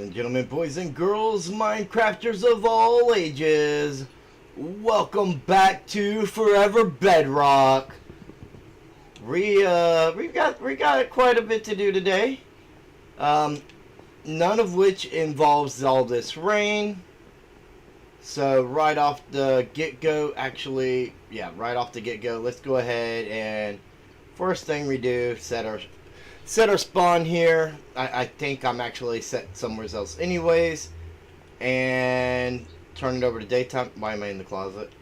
and gentlemen, boys and girls, Minecrafters of all ages, welcome back to Forever Bedrock. We got quite a bit to do today. None of which involves all this rain. So right off the get-go, right off the get-go, let's go ahead and first thing we do, set our spawn here. I think I'm actually set somewhere else anyways. And turn it over to daytime. Why am I in the closet?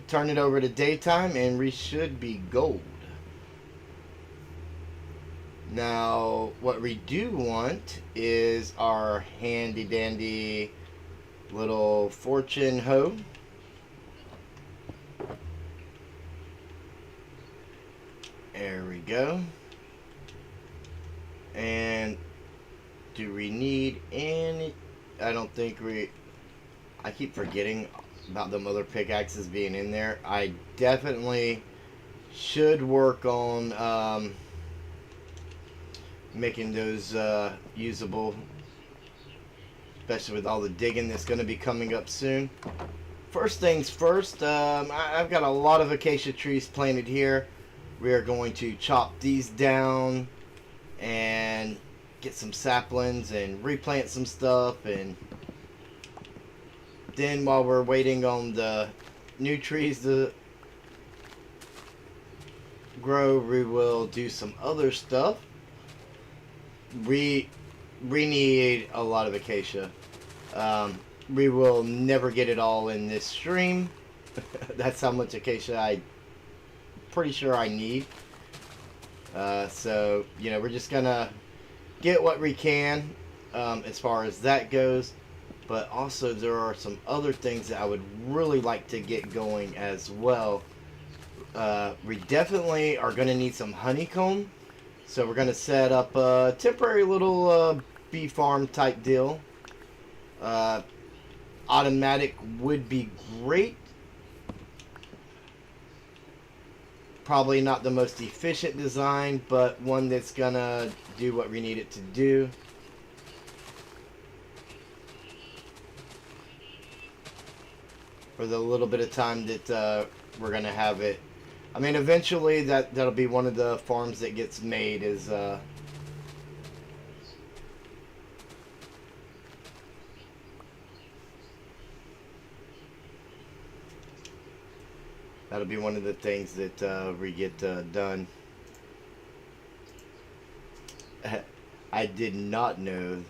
Turn it over to daytime and we should be gold. Now, what we do want is our handy dandy little fortune hoe. There we go. And do we need any? I don't think I keep forgetting about the other pickaxes being in there. I definitely should work on making those usable, especially with all the digging that's going to be coming up soon. First things first, I've got a lot of acacia trees planted here. We are going to chop these down and get some saplings and replant some stuff, and then while we're waiting on the new trees to grow, we will do some other stuff. We need a lot of acacia. We will never get it all in this stream. That's how much acacia I'm pretty sure I need. So, you know, we're just gonna get what we can as far as that goes. But also there are some other things that I would really like to get going as well. We definitely are going to need some honeycomb. So we're going to set up a temporary little bee farm type deal. Automatic would be great. Probably not the most efficient design, but one that's going to do what we need it to do. For the little bit of time that we're going to have it. I mean, eventually that'll be one of the farms that gets made is that'll be one of the things that we get done. I did not know.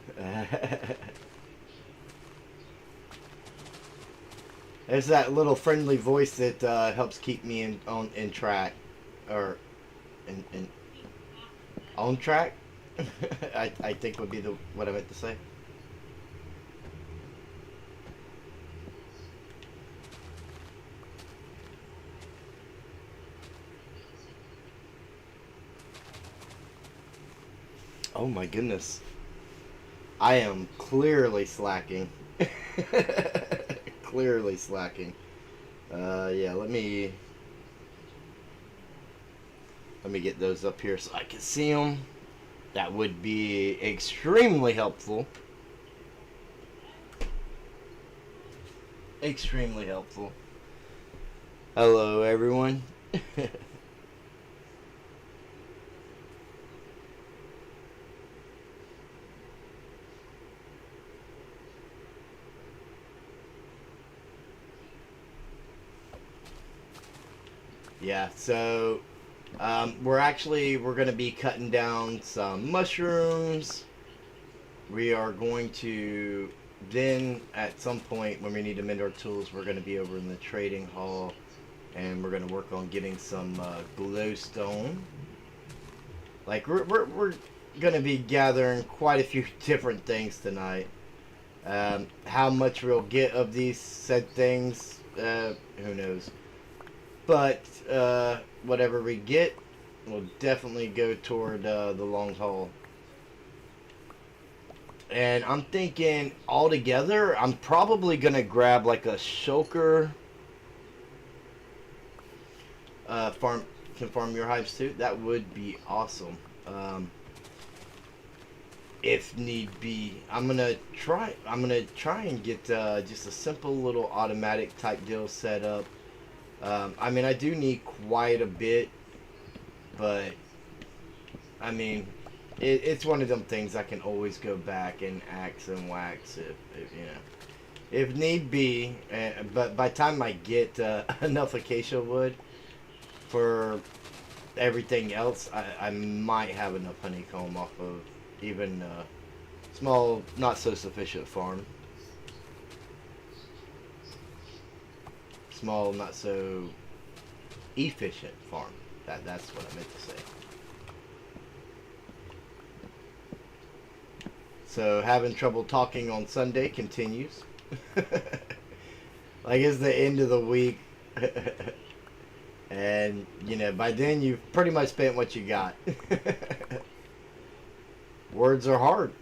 There's that little friendly voice that helps keep me in track, or in on track. I think would be what I meant to say. Oh my goodness, I am clearly slacking. Clearly slacking. Yeah, let me get those up here so I can see them. That would be extremely helpful. Extremely helpful. Hello, everyone. Yeah, so we're going to be cutting down some mushrooms. We are going to then at some point when we need to mend our tools, we're going to be over in the trading hall and we're going to work on getting some glowstone. Like we're going to be gathering quite a few different things tonight. How much we'll get of these said things, who knows. But whatever we get will definitely go toward the long haul. And I'm thinking altogether, I'm probably going to grab like a shulker. Can farm your hives too? That would be awesome. if need be. I'm gonna try and get just a simple little automatic type deal set up. I mean, I do need quite a bit, but I mean, it's one of them things I can always go back and axe and wax if you know, if need be. But by the time I get enough acacia wood for everything else, I might have enough honeycomb off of even small, not so sufficient farm. Small, not so efficient farm. That's what I meant to say. So having trouble talking on Sunday continues. Like it's the end of the week. And you know, by then you've pretty much spent what you got. Words are hard.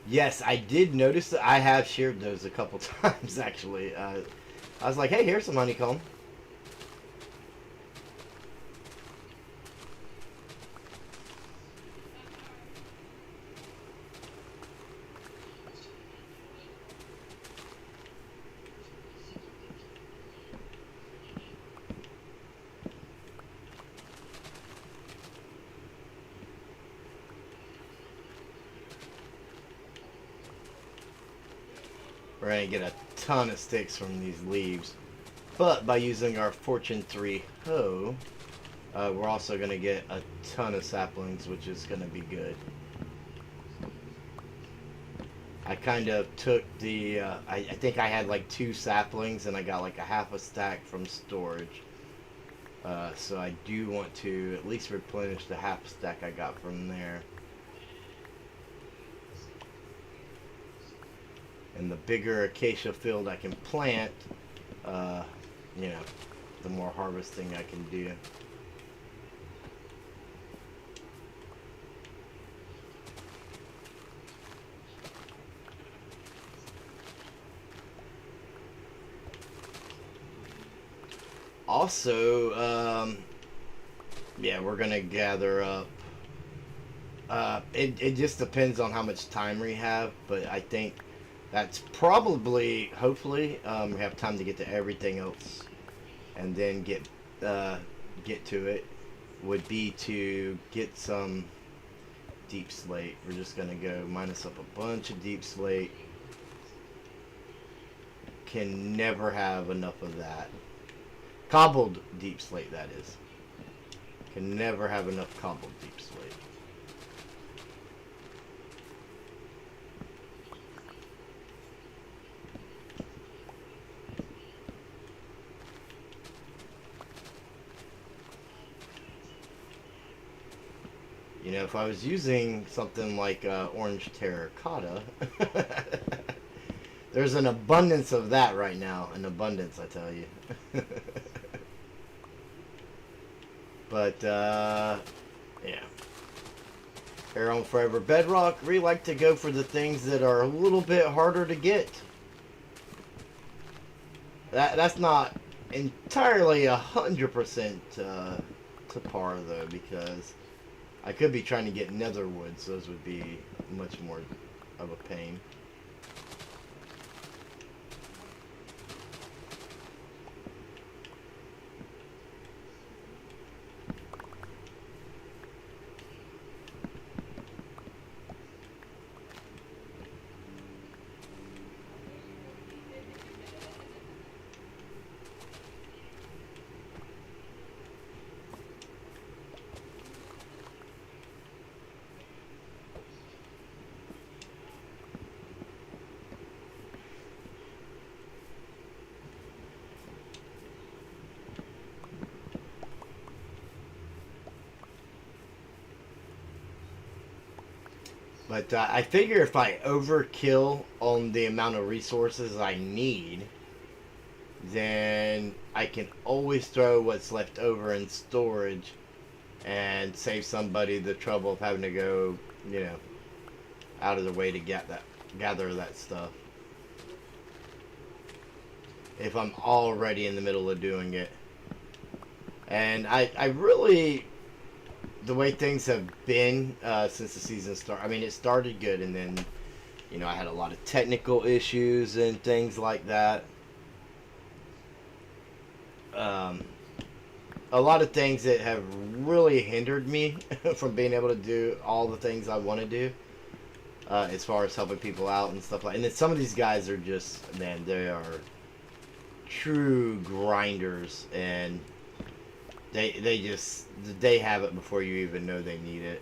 Yes, I did notice that. I have shared those a couple times actually. I was like, hey, here's some honeycomb. We're going to get a ton of sticks from these leaves. But by using our Fortune 3 hoe, we're also going to get a ton of saplings, which is going to be good. I kind of took the, I think I had like 2 saplings and I got like a half a stack from storage. So I do want to at least replenish the half stack I got from there. And the bigger acacia field I can plant, you know, the more harvesting I can do. Also, yeah, we're gonna gather up. It just depends on how much time we have, but I think that's probably, hopefully, we have time to get to everything else, and then get to it. Would be to get some deep slate. We're just gonna go minus up a bunch of deep slate. Can never have enough of that. Cobbled deep slate, that is. Can never have enough cobbled deep slate. You know, if I was using something like orange terracotta, there's an abundance of that right now. An abundance, I tell you. But, yeah. Here on Forever Bedrock, we like to go for the things that are a little bit harder to get. That's not entirely 100% to par, though, because I could be trying to get nether woods. Those would be much more of a pain. But I figure if I overkill on the amount of resources I need, then I can always throw what's left over in storage and save somebody the trouble of having to go, you know, out of the way to gather that stuff. If I'm already in the middle of doing it. And I really the way things have been since the season started. I mean, it started good, and then I had a lot of technical issues and things like that. Um, a lot of things that have really hindered me from being able to do all the things I want to do, as far as helping people out and stuff like. And then some of these guys are just, man, they are true grinders, and they have it before you even know they need it.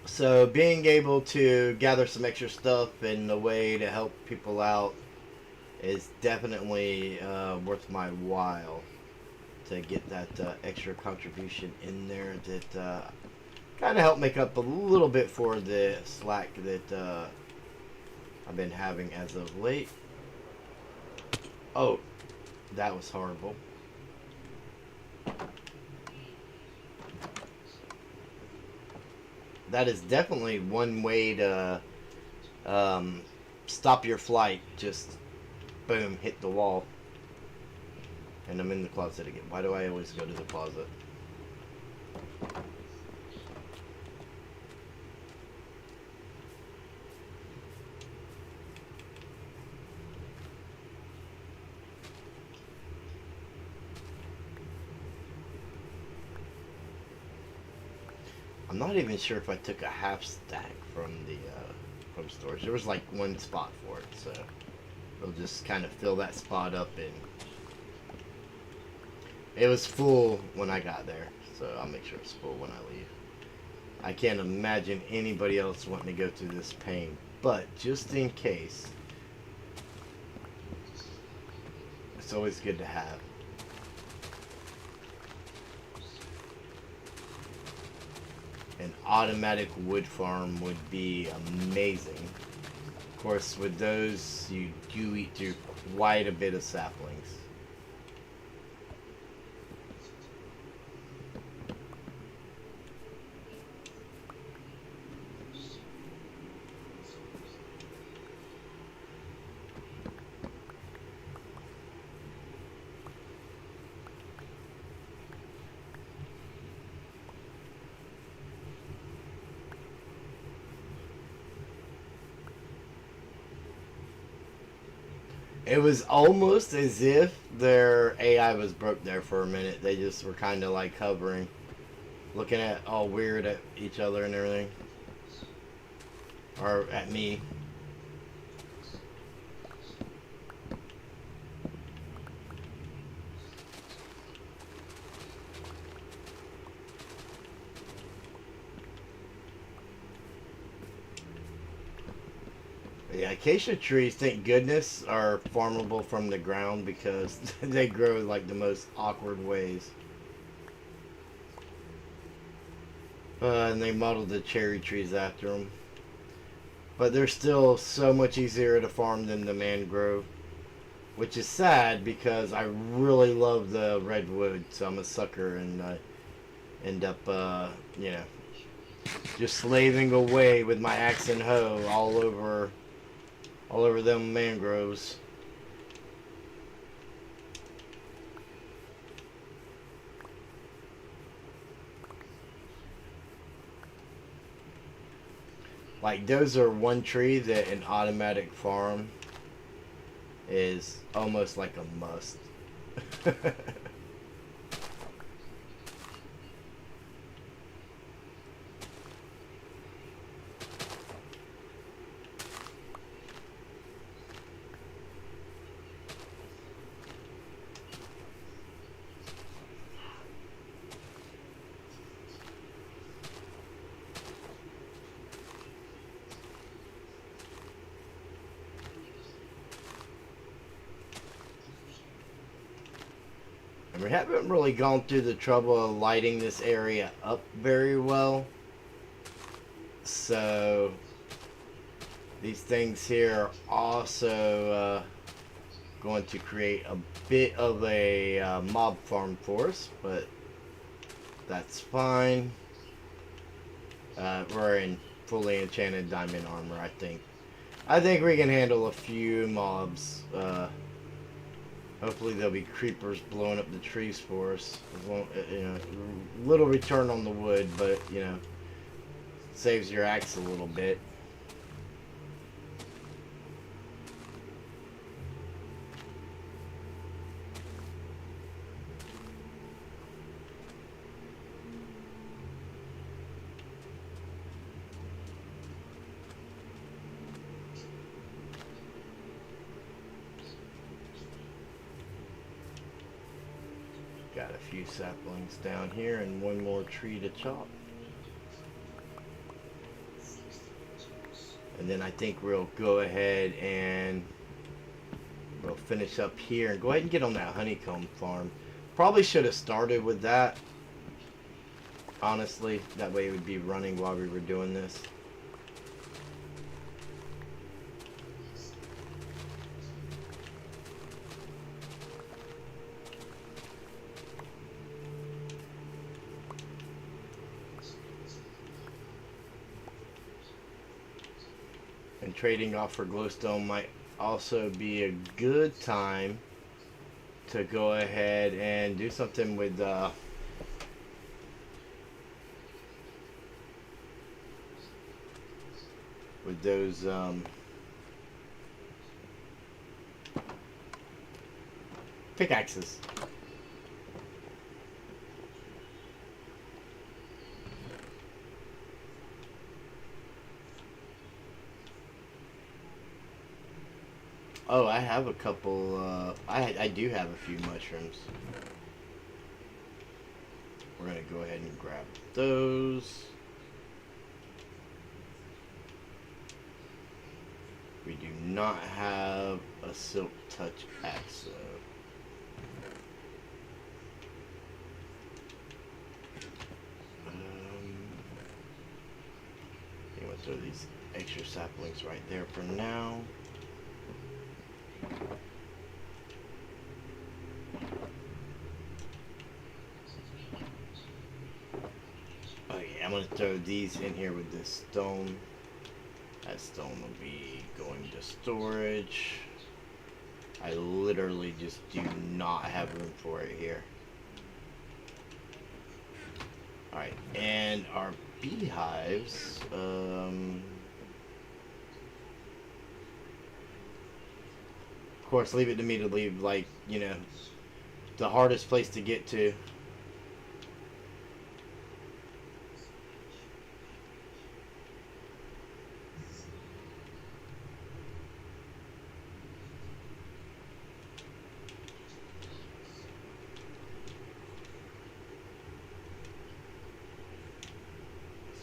So being able to gather some extra stuff in a way to help people out is definitely worth my while, to get that extra contribution in there that kind of help make up a little bit for the slack that I've been having as of late. Oh, that was horrible. That is definitely one way to stop your flight. Just boom, hit the wall. And I'm in the closet again. Why do I always go to the closet? I'm not even sure if I took a half stack from the from storage. There was like one spot for it, so it'll just kind of fill that spot up, and it was full when I got there, so I'll make sure it's full when I leave. I can't imagine anybody else wanting to go through this pain, but just in case, it's always good to have. An automatic wood farm would be amazing. Of course, with those, you do eat through quite a bit of saplings. It was almost as if their AI was broke there for a minute. They just were kind of like hovering, looking at all weird at each other and everything. Or at me. Yeah, acacia trees, thank goodness, are farmable from the ground because they grow like the most awkward ways. And they modeled the cherry trees after them. But they're still so much easier to farm than the mangrove, which is sad because I really love the redwood, so I'm a sucker, and I end up, just slaving away with my axe and hoe all over them mangroves. Like, those are one tree that an automatic farm is almost like a must. And we haven't really gone through the trouble of lighting this area up very well. So these things here are also going to create a bit of a mob farm for us, but that's fine. We're in fully enchanted diamond armor, I think. I think we can handle a few mobs Hopefully there'll be creepers blowing up the trees for us. It won't, you know, little return on the wood, but you know, saves your axe a little bit. Got a few saplings down here and one more tree to chop. And then I think we'll go ahead and we'll finish up here and go ahead and get on that honeycomb farm. Probably should have started with that, honestly. That way it would be running while we were doing this. And trading off for glowstone might also be a good time to go ahead and do something with those pickaxes. Oh, I have a couple, I do have a few mushrooms. We're gonna go ahead and grab those. We do not have a silk touch axe though. I'm gonna throw these extra saplings right there for now. Oh yeah, I'm gonna throw these in here with this stone. That stone will be going to storage. I literally just do not have room for it here. Alright, and our beehives, of course, leave it to me to leave, like, you know, the hardest place to get to.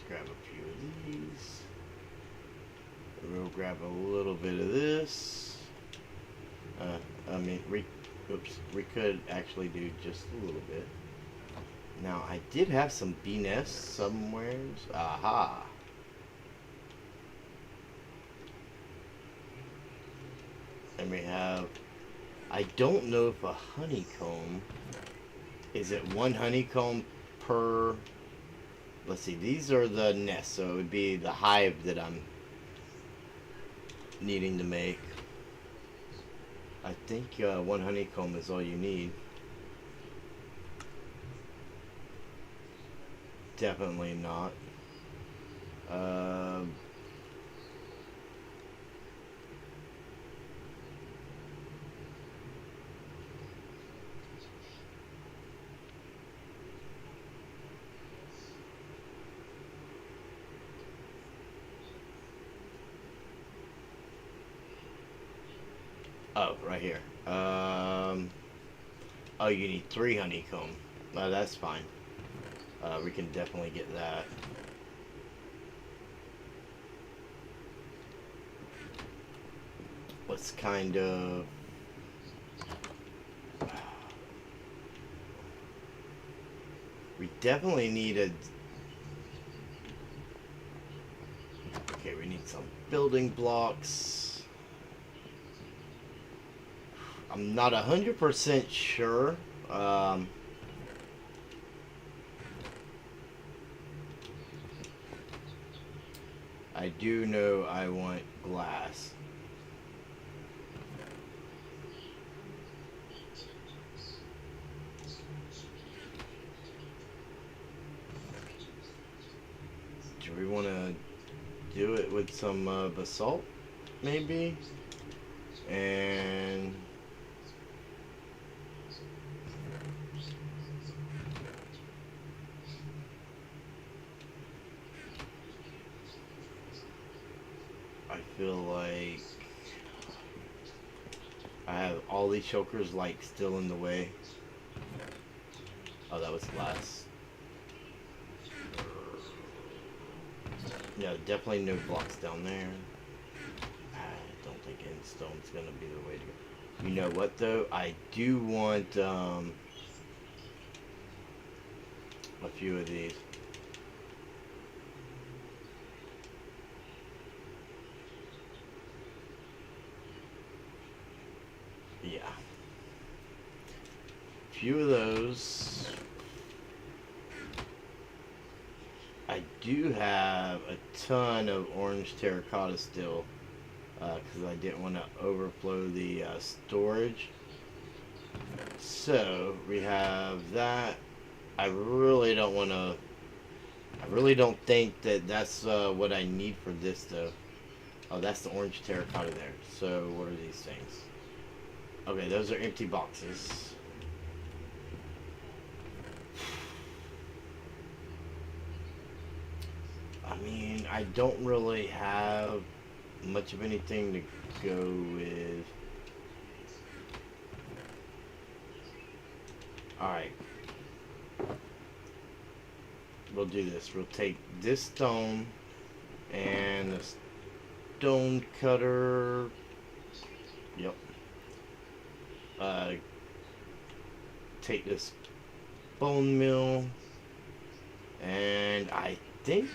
Grab a few of these. We'll grab a little bit of this. We could actually do just a little bit. Now, I did have some bee nests somewhere. Aha! And we have... I don't know if a honeycomb... Is it one honeycomb per... Let's see, these are the nests, so it would be the hive that I'm needing to make. I think one honeycomb is all you need. Definitely not. Oh, right here. Oh, you need 3 honeycomb. No, that's fine. We can definitely get that. Let's kind of... We definitely need a... Okay, we need some building blocks. I'm not 100% sure. I do know I want glass. want to do it with some basalt, maybe? And I feel like I have all these chokers like still in the way. Oh, that was glass. No, definitely no blocks down there. I don't think end stone's gonna be the way to go. You know what though? I do want a few of these. Yeah. A few of those. I do have a ton of orange terracotta still, because I didn't want to overflow the storage. So we have that. I really don't want to. I really don't think that that's what I need for this though. Oh, that's the orange terracotta there. So what are these things? Okay, those are empty boxes. I mean, I don't really have much of anything to go with. Alright. We'll do this. We'll take this stone and the stone cutter. Yep. Take this bone mill, and I think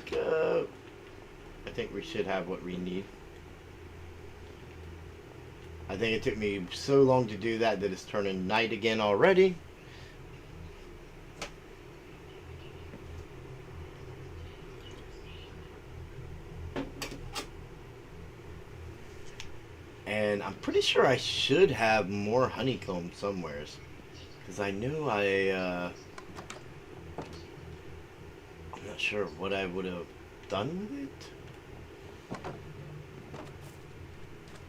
we should have what we need. I think it took me so long to do that it's turning night again already. And I'm pretty sure I should have more honeycomb somewheres, because I knew I'm not sure what I would have done with it.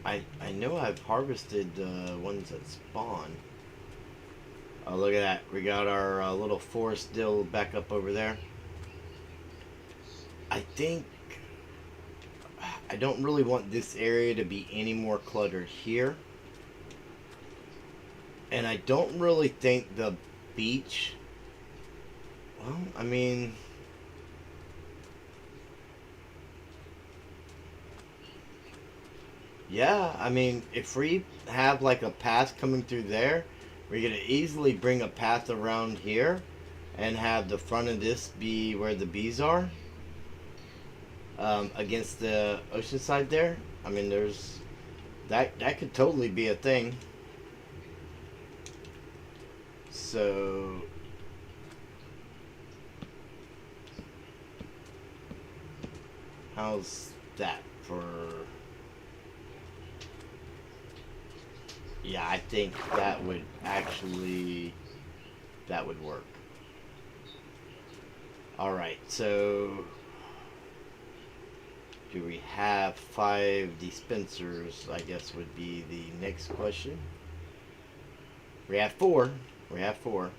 I know I've harvested the ones that spawn. Oh, look at that. We got our little forest dill back up over there. I think I don't really want this area to be any more cluttered here. And I don't really think the beach... Well, I mean... Yeah, I mean, if we have like a path coming through there, we're going to easily bring a path around here and have the front of this be where the bees are. Against the ocean side there. I mean, there's... That could totally be a thing. So... How's that for... Yeah, I think that would actually... That would work. Alright, so... Do we have 5 dispensers, I guess would be the next question. We have 4. We have 4.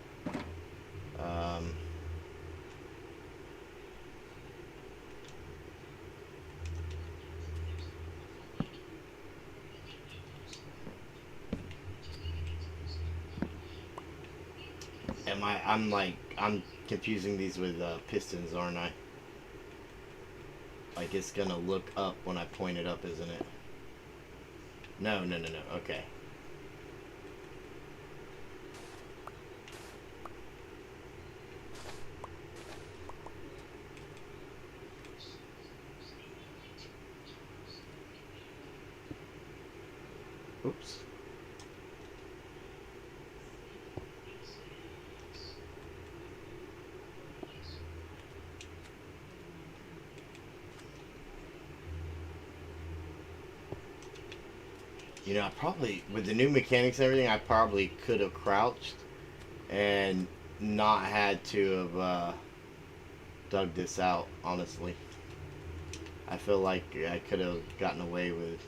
I'm confusing these with pistons, aren't I? Like it's gonna look up when I point it up, isn't it? No. Okay. Oops. You know, I probably, with the new mechanics and everything, I probably could have crouched and not had to have dug this out, honestly. I feel like I could have gotten away with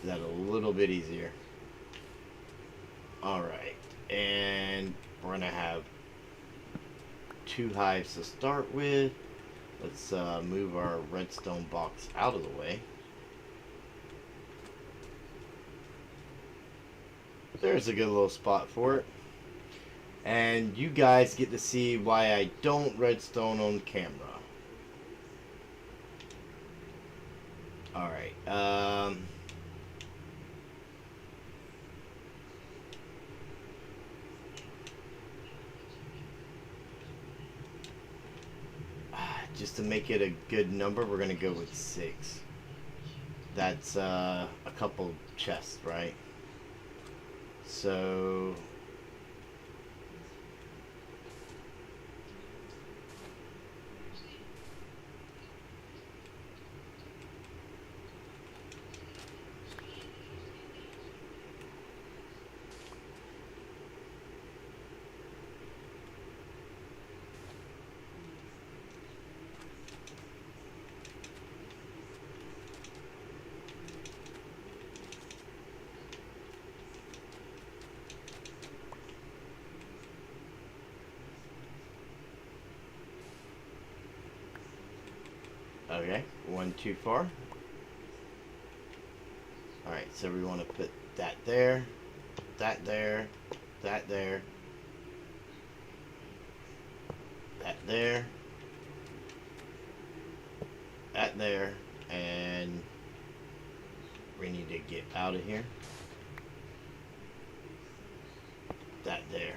that a little bit easier. Alright, and we're going to have 2 hives to start with. Let's move our redstone box out of the way. There's a good little spot for it. And you guys get to see why I don't redstone on camera. Alright, just to make it a good number, we're going to go with 6. That's a couple chests, right? So okay, 1 too far. Alright, so we want to put that there, that there, that there, that there, that there, and we need to get out of here. That there.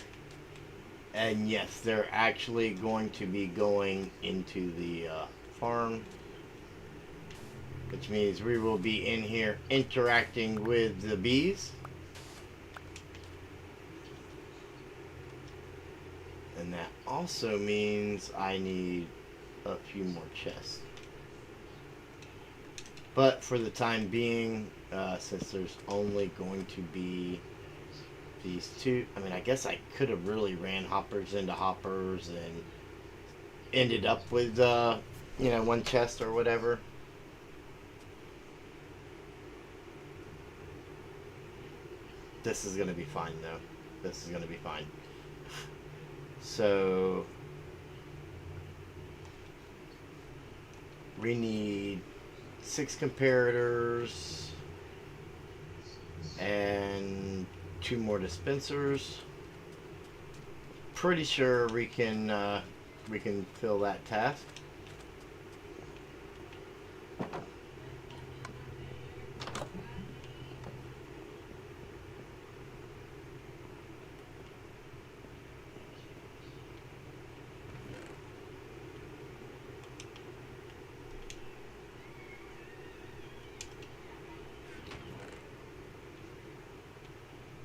And yes, they're actually going to be going into the farm, which means we will be in here interacting with the bees. And that also means I need a few more chests. But for the time being, since there's only going to be these 2, I mean, I guess I could have really ran hoppers into hoppers and ended up with, you know, 1 chest or whatever. This is going to be fine, though. This is going to be fine. So we need 6 comparators and 2 more dispensers. Pretty sure we can fill that task.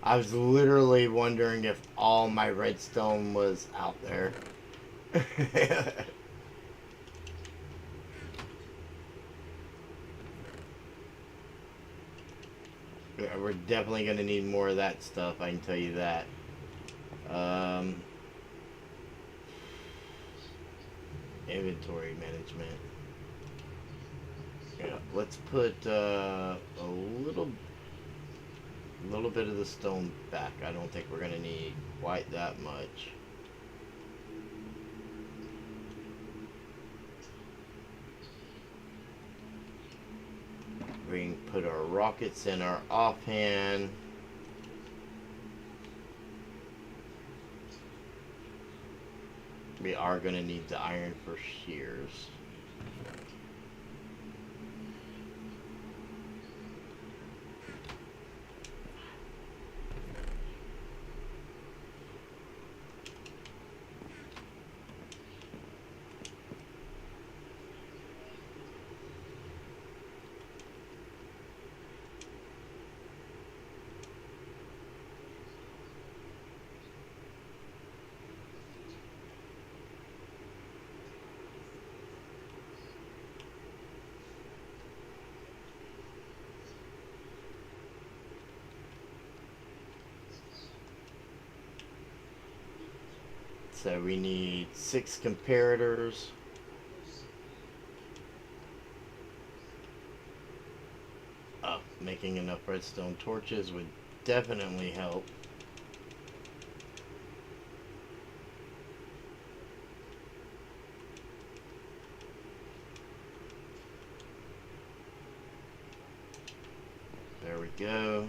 I was literally wondering if all my redstone was out there. Yeah, we're definitely going to need more of that stuff, I can tell you that. Inventory management. Yeah, let's put a little bit of the stone back. I don't think we're going to need quite that much. We can put our rockets in our offhand. We are going to need the iron for shears. So we need 6 comparators. Making enough redstone torches would definitely help. There we go.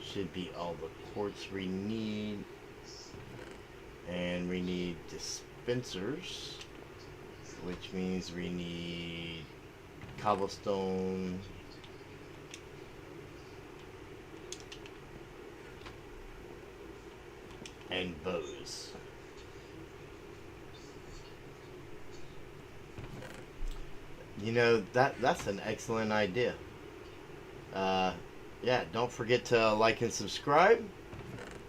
Should be all the quartz we need. And we need dispensers, which means we need cobblestone, and bows. You know, that's an excellent idea. Yeah, don't forget to like and subscribe.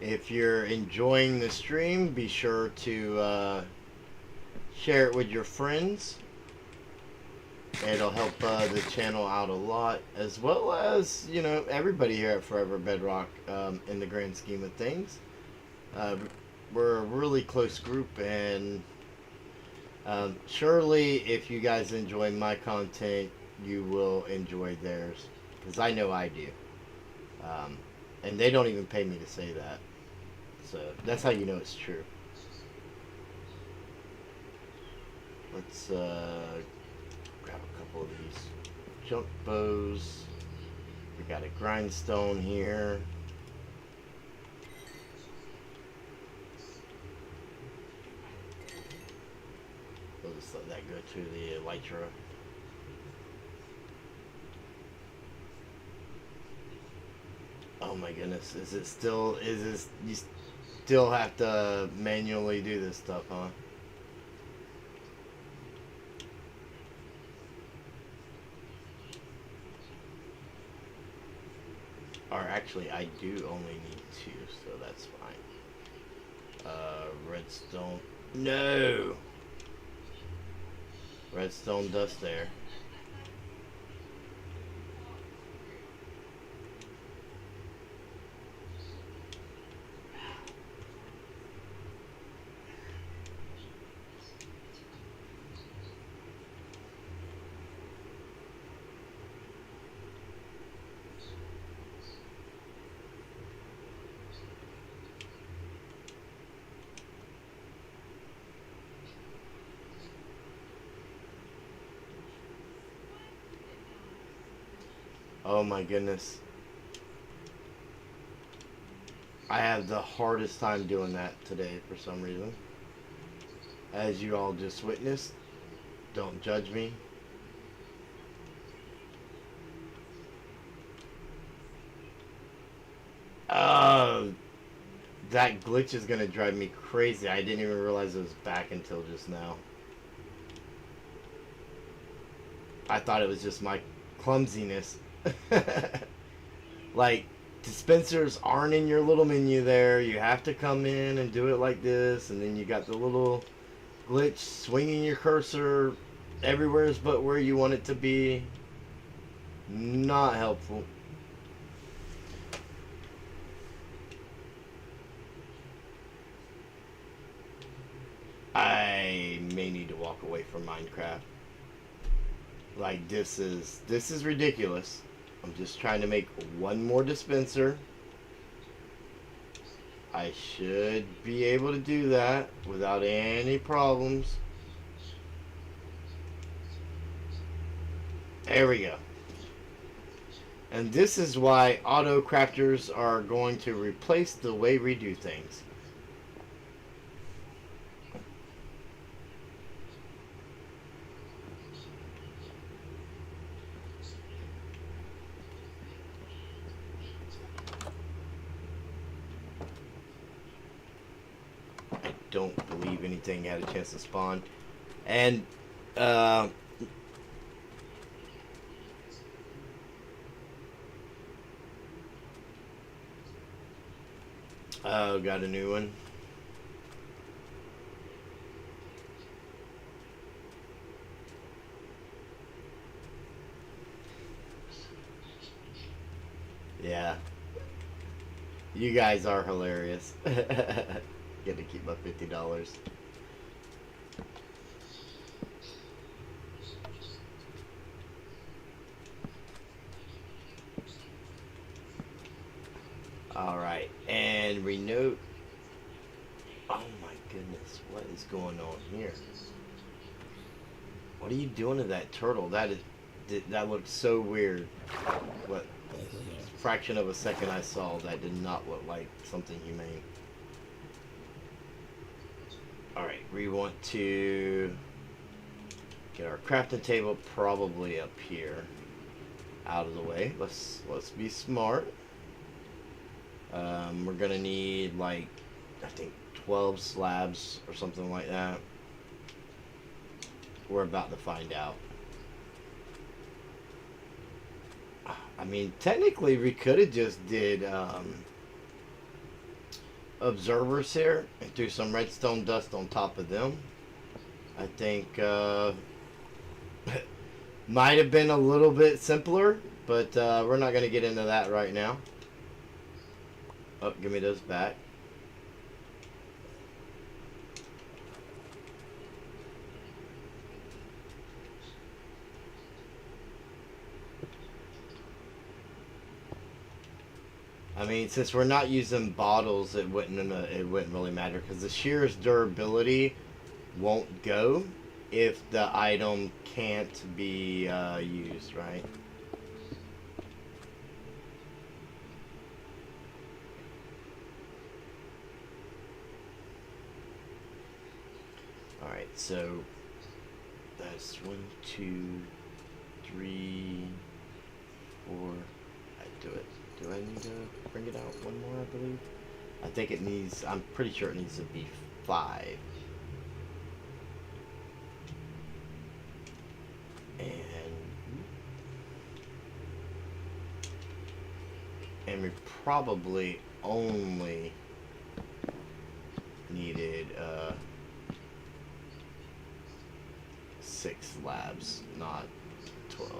If you're enjoying the stream, be sure to share it with your friends. It'll help the channel out a lot, as well as, you know, everybody here at Forever Bedrock, in the grand scheme of things. We're a really close group, and surely if you guys enjoy my content, you will enjoy theirs, because I know I do. And they don't even pay me to say that. So that's how you know it's true. Let's grab a couple of these junk bows. We got a grindstone here. We'll just let that go to the elytra. Oh my goodness, is this, you still have to manually do this stuff, huh? Or actually, I do only need 2, so that's fine. Redstone, no! Redstone dust there. Oh my goodness. I have the hardest time doing that today for some reason. As you all just witnessed. Don't judge me. That glitch is gonna drive me crazy. I didn't even realize it was back until just now. I thought it was just my clumsiness. Like, dispensers aren't in your little menu there. You have to come in and do it like this, and then you got the little glitch swinging your cursor everywhere but where you want it to be. Not helpful. I may need to walk away from Minecraft. Like, this is ridiculous. I'm just trying to make one more dispenser. I should be able to do that without any problems. There we go. And this is why auto crafters are going to replace the way we do things. Don't believe anything had a chance to spawn. And oh, got a new one. Yeah, you guys are hilarious. Get to keep my $50. Alright, and renote. Oh my goodness, what is going on here? What are you doing to that turtle? That looked so weird. What fraction of a second I saw, that did not look like something humane. Alright, we want to get our crafting table probably up here, out of the way. Let's be smart. We're gonna need like, I think 12 slabs or something like that. We're about to find out. I mean, technically we could have just did observers here and threw some redstone dust on top of them. I think might have been a little bit simpler, but we're not going to get into that right now. Oh, give me those back. I mean, since we're not using bottles, it wouldn't really matter, because the shear's durability won't go if the item can't be used, right? Alright, so that's 1, 2, 3, 4. I do it. Do I need to bring it out one more, I believe? I think it needs, I'm pretty sure it needs to be 5. And we probably only needed 6 labs, not 12.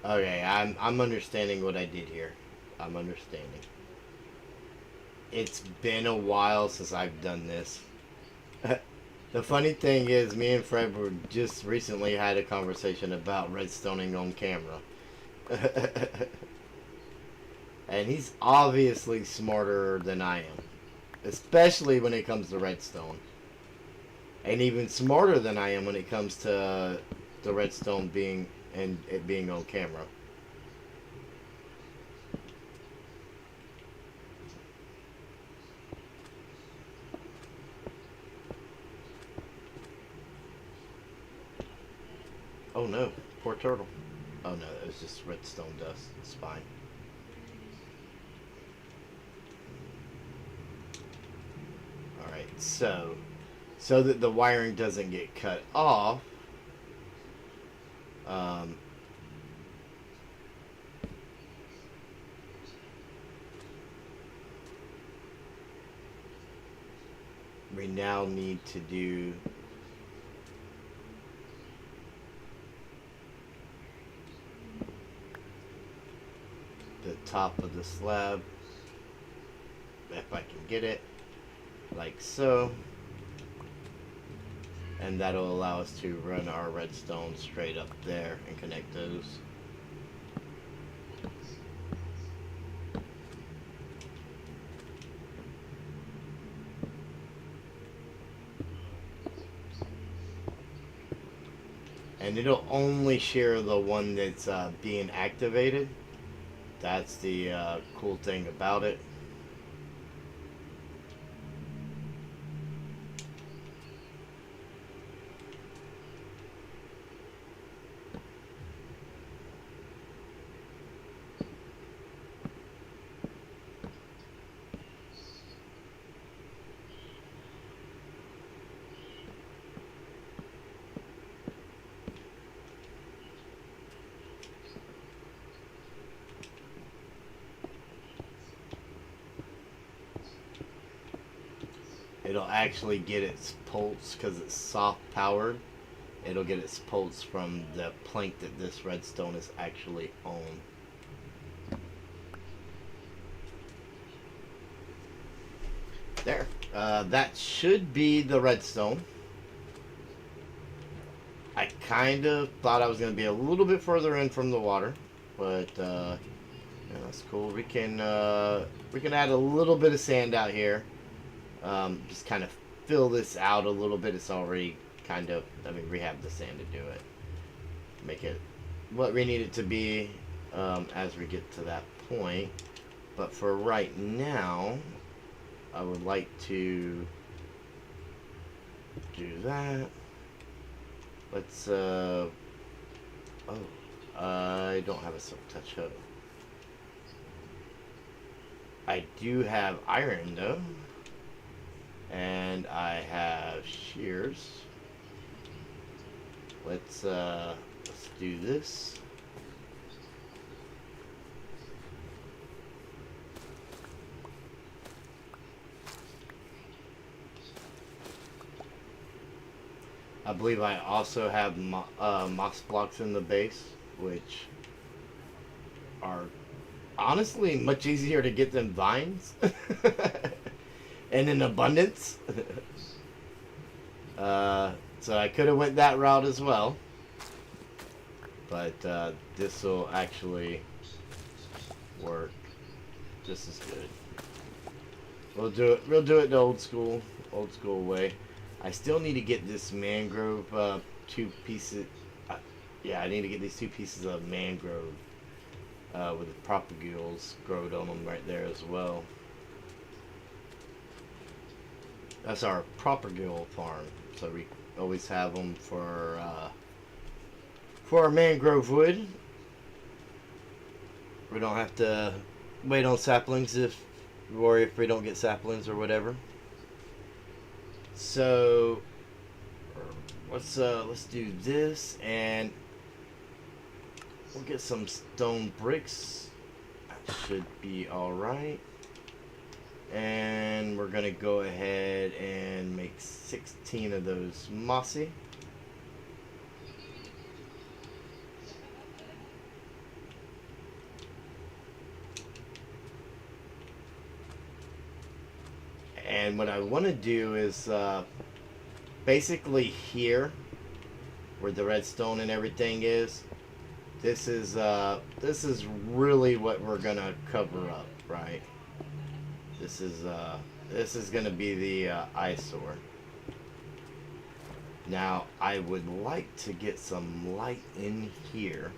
Okay, I'm understanding what I did here. I'm understanding. It's been a while since I've done this. The funny thing is, me and Fred were just recently had a conversation about redstoning on camera. And he's obviously smarter than I am. Especially when it comes to redstone. And even smarter than I am when it comes to the redstone being and it being on camera. Oh no, poor turtle. Oh no, it was just redstone dust. It's fine. Alright, so that the wiring doesn't get cut off, we now need to do the top of the slab, if I can get it, like so. And that'll allow us to run our redstone straight up there and connect those. And it'll only share the one that's being activated. That's the cool thing about it. it'll actually get its pulse because it's soft powered. It'll get its pulse from the plank that this redstone is actually on. There. That should be the redstone. I kind of thought I was going to be a little bit further in from the water, but yeah, that's cool. We can add a little bit of sand out here. Just kind of fill this out a little bit. It's already kind of, I mean, we have the sand to do it. Make it what we need it to be as we get to that point. But for right now, I would like to do that. Let's, oh, I don't have a silk touch hook. I do have iron though. And I have shears. Let's do this. I believe I also have moss blocks in the base, which are honestly much easier to get than vines. And in abundance. So I could have went that route as well. But this will actually work just as good. We'll do it the old school way. I still need to get this mangrove two pieces. Yeah, I need to get these 2 pieces of mangrove with the propagules growed on them right there as well. That's our propagule farm, so we always have them for our mangrove wood. We don't have to wait on saplings if we don't get saplings or whatever. So let's do this, and we'll get some stone bricks. That should be all right. And we're gonna go ahead and make 16 of those mossy. And what I want to do is basically here where the redstone and everything is, this is really what we're gonna cover up, right? This is gonna be the eyesore. Now I would like to get some light in here,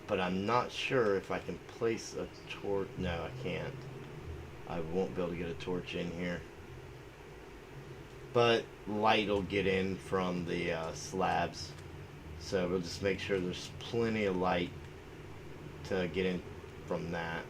but I'm not sure if I can place a torch. No, I can't. I won't be able to get a torch in here. But light will get in from the slabs. So we'll just make sure there's plenty of light to get in from that.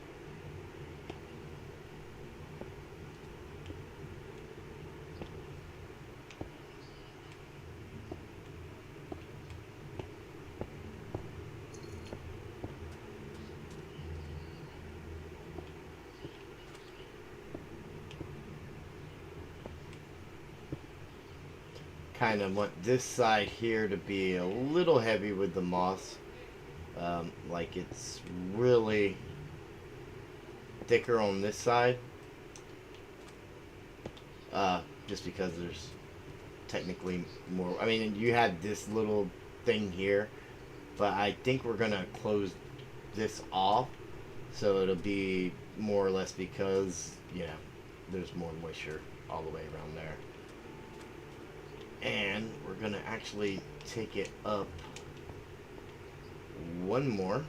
Kind of want this side here to be a little heavy with the moss, like it's really thicker on this side, just because there's technically more. I mean, you had this little thing here, but I think we're gonna close this off so it'll be more or less, because you know there's more moisture all the way around there. And we're gonna actually take it up one more.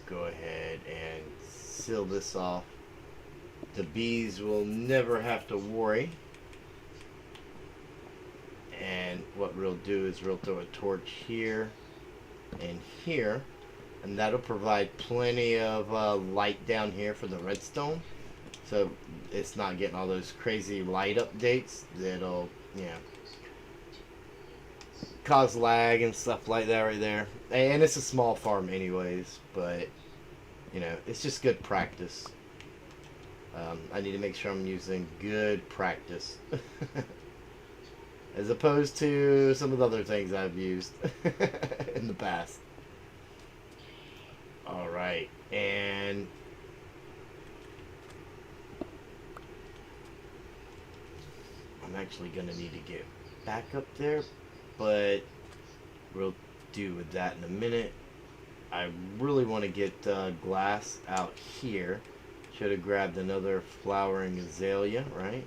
Go ahead and seal this off. The bees will never have to worry. And what we'll do is we'll throw a torch here and here, and that'll provide plenty of light down here for the redstone, so it's not getting all those crazy light updates that'll, you know, cause lag and stuff like that right there. And it's a small farm anyways, but you know, it's just good practice. I need to make sure I'm using good practice as opposed to some of the other things I've used in the past. Alright, and I'm actually going to need to get back up there, but we'll deal with that in a minute. I really want to get glass out here. Should have grabbed another flowering azalea, right?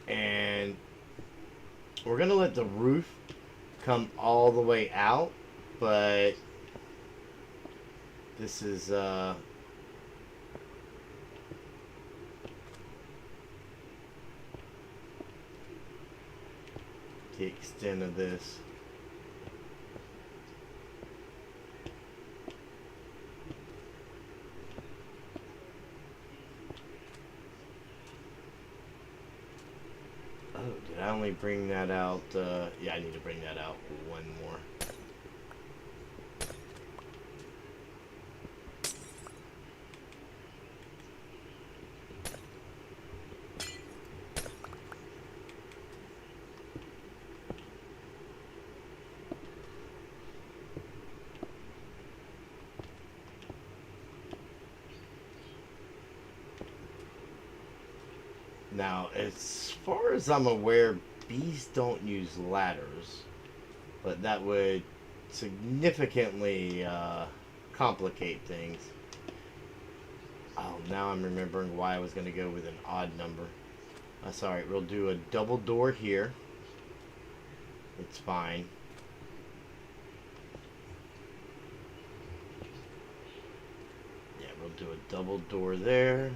And we're going to let the roof come all the way out, but this is the extent of this. Oh, did I only bring that out? Yeah, I need to bring that out one more. Now, as far as I'm aware, bees don't use ladders, but that would significantly complicate things. Oh, now I'm remembering why I was going to go with an odd number. Sorry, we'll do a double door here. It's fine. Yeah, we'll do a double door there.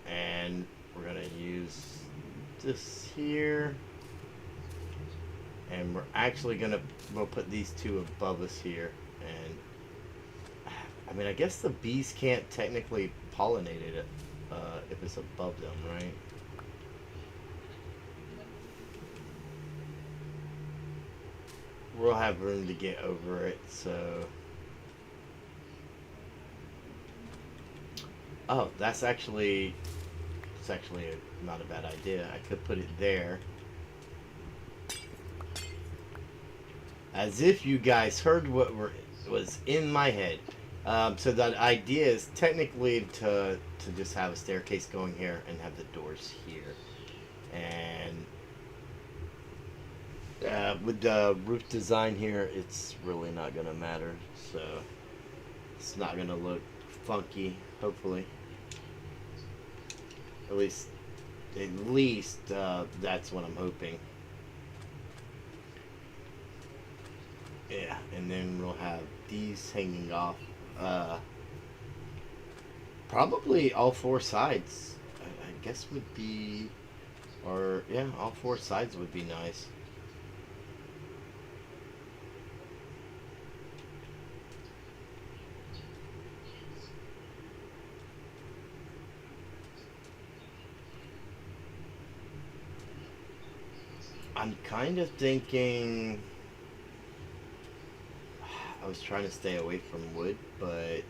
And we're going to use this here. And we're actually going to, we'll put these two above us here. And, I mean, I guess the bees can't technically pollinate it if it's above them, right? We'll have room to get over it, so... Oh, that's actually... It's actually not a bad idea. I could put it there. As if you guys heard what was in my head. So the idea is technically to just have a staircase going here and have the doors here. And with the roof design here, it's really not going to matter. So it's not going to look funky, hopefully. At least that's what I'm hoping. Yeah, and then we'll have these hanging off. Probably all four sides. I guess would be, or yeah, all four sides would be nice. I'm kind of thinking... I was trying to stay away from wood, but...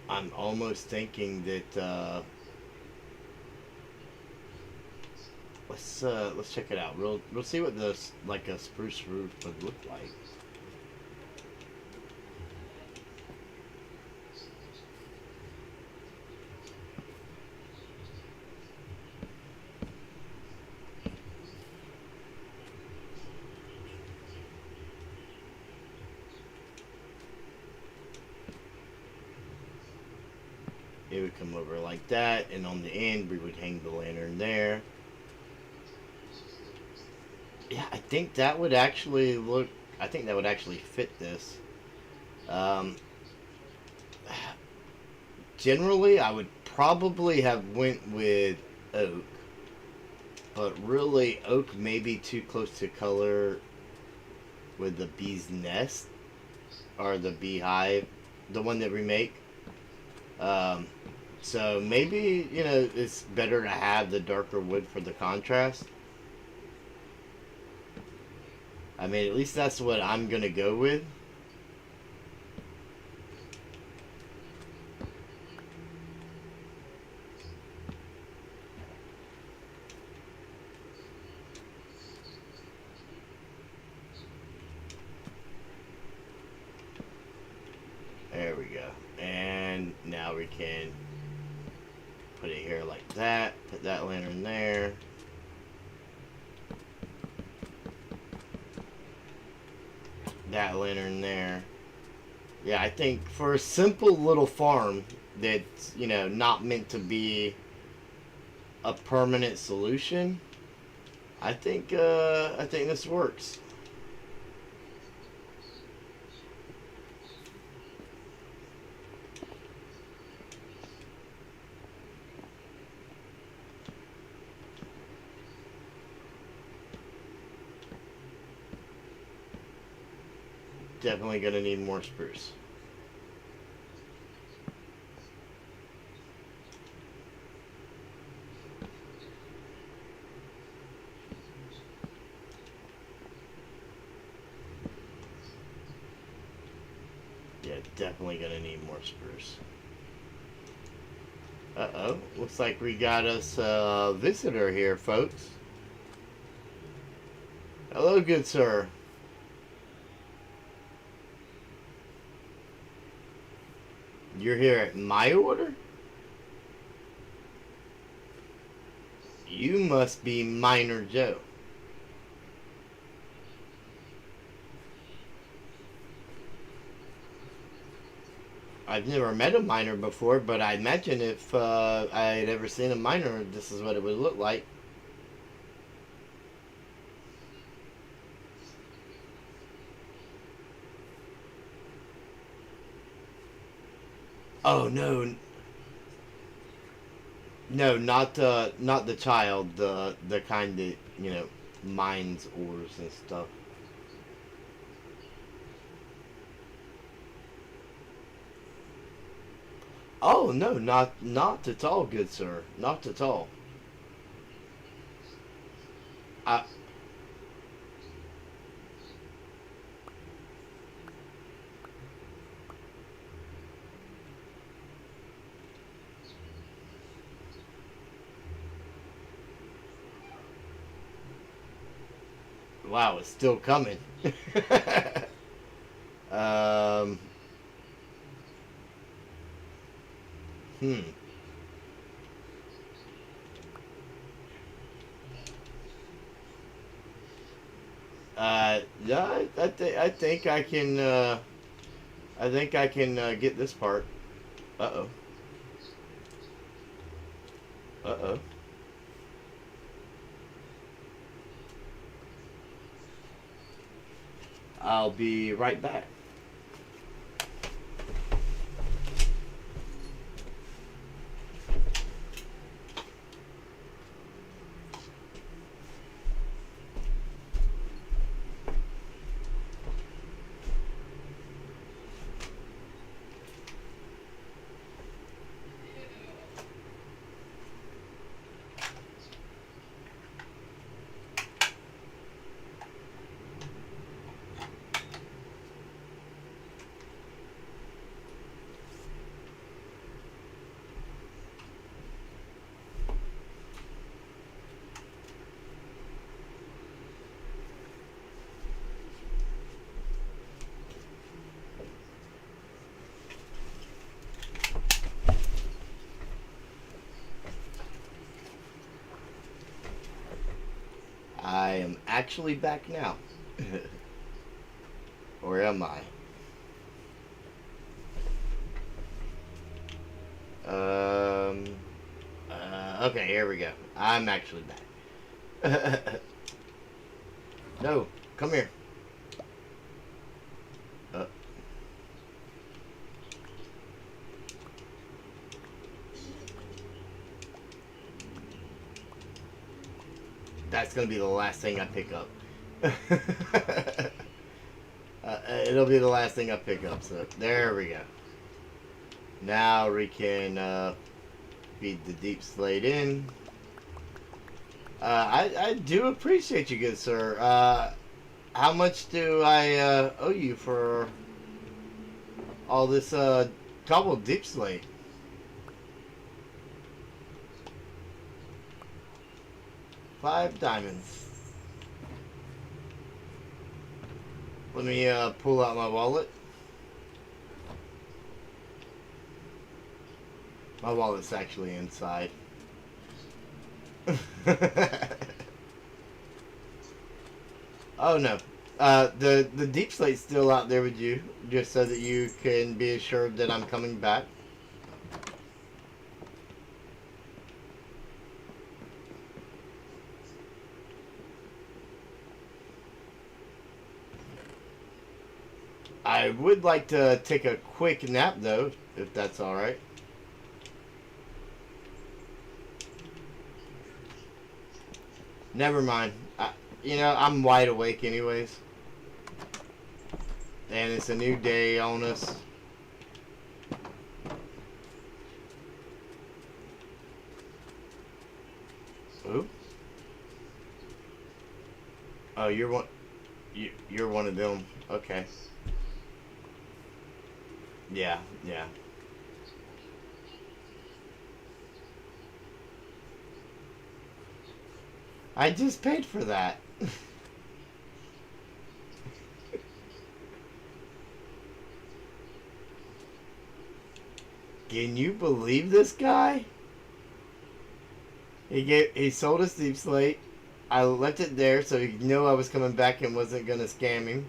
I'm almost thinking that, let's check it out. We'll see what this, like a spruce roof would look like. It would come over like that, and on the end we would hang the lantern there. Yeah, I think that would actually look. I think that would actually fit this. Um, Generally, I would probably have went with oak, but really, oak may be too close to color with the bee's nest or the beehive, the one that we make. Um, so maybe it's better to have the darker wood for the contrast. I mean, at least that's what I'm gonna go with. There we go. And now we can put it here like that. Put that lantern there. That lantern there. Yeah, I think for a simple little farm that's, not meant to be a permanent solution, I think this works. Definitely gonna need more spruce. Yeah, definitely gonna need more spruce. Uh-oh. Looks like we got us a visitor here, folks. Hello, good sir. You're here at my order? You must be Miner Joe. I've never met a miner before, but I imagine if I had ever seen a miner, this is what it would look like. Oh no, no, not the child, the kind that mines ores and stuff. Oh no, not at all, good sir, not at all. I Wow, it's still coming. um, hmm. Yeah, I think I can. I think I can get this part. Uh oh. Uh oh. I'll be right back. I am actually back now. Or am I? Um. Okay, here we go. I'm actually back. No, come here. Uh, that's gonna be the last thing I pick up. It'll be the last thing I pick up. So there we go. Now we can feed the deep slate in. I do appreciate you, good sir. How much do I owe you for all this cobbled deep slate? 5 diamonds. Let me pull out my wallet. My wallet's actually inside. Oh no. The deep slate's still out there with you, just so that you can be assured that I'm coming back. I would like to take a quick nap though, if that's alright. Never mind. You know, I'm wide awake anyways. And it's a new day on us. Ooh. Oh, you're one. You're one of them. Okay. Yeah, yeah. I just paid for that. Can you believe this guy? He sold us deep slate. I left it there so he knew I was coming back and wasn't gonna scam him.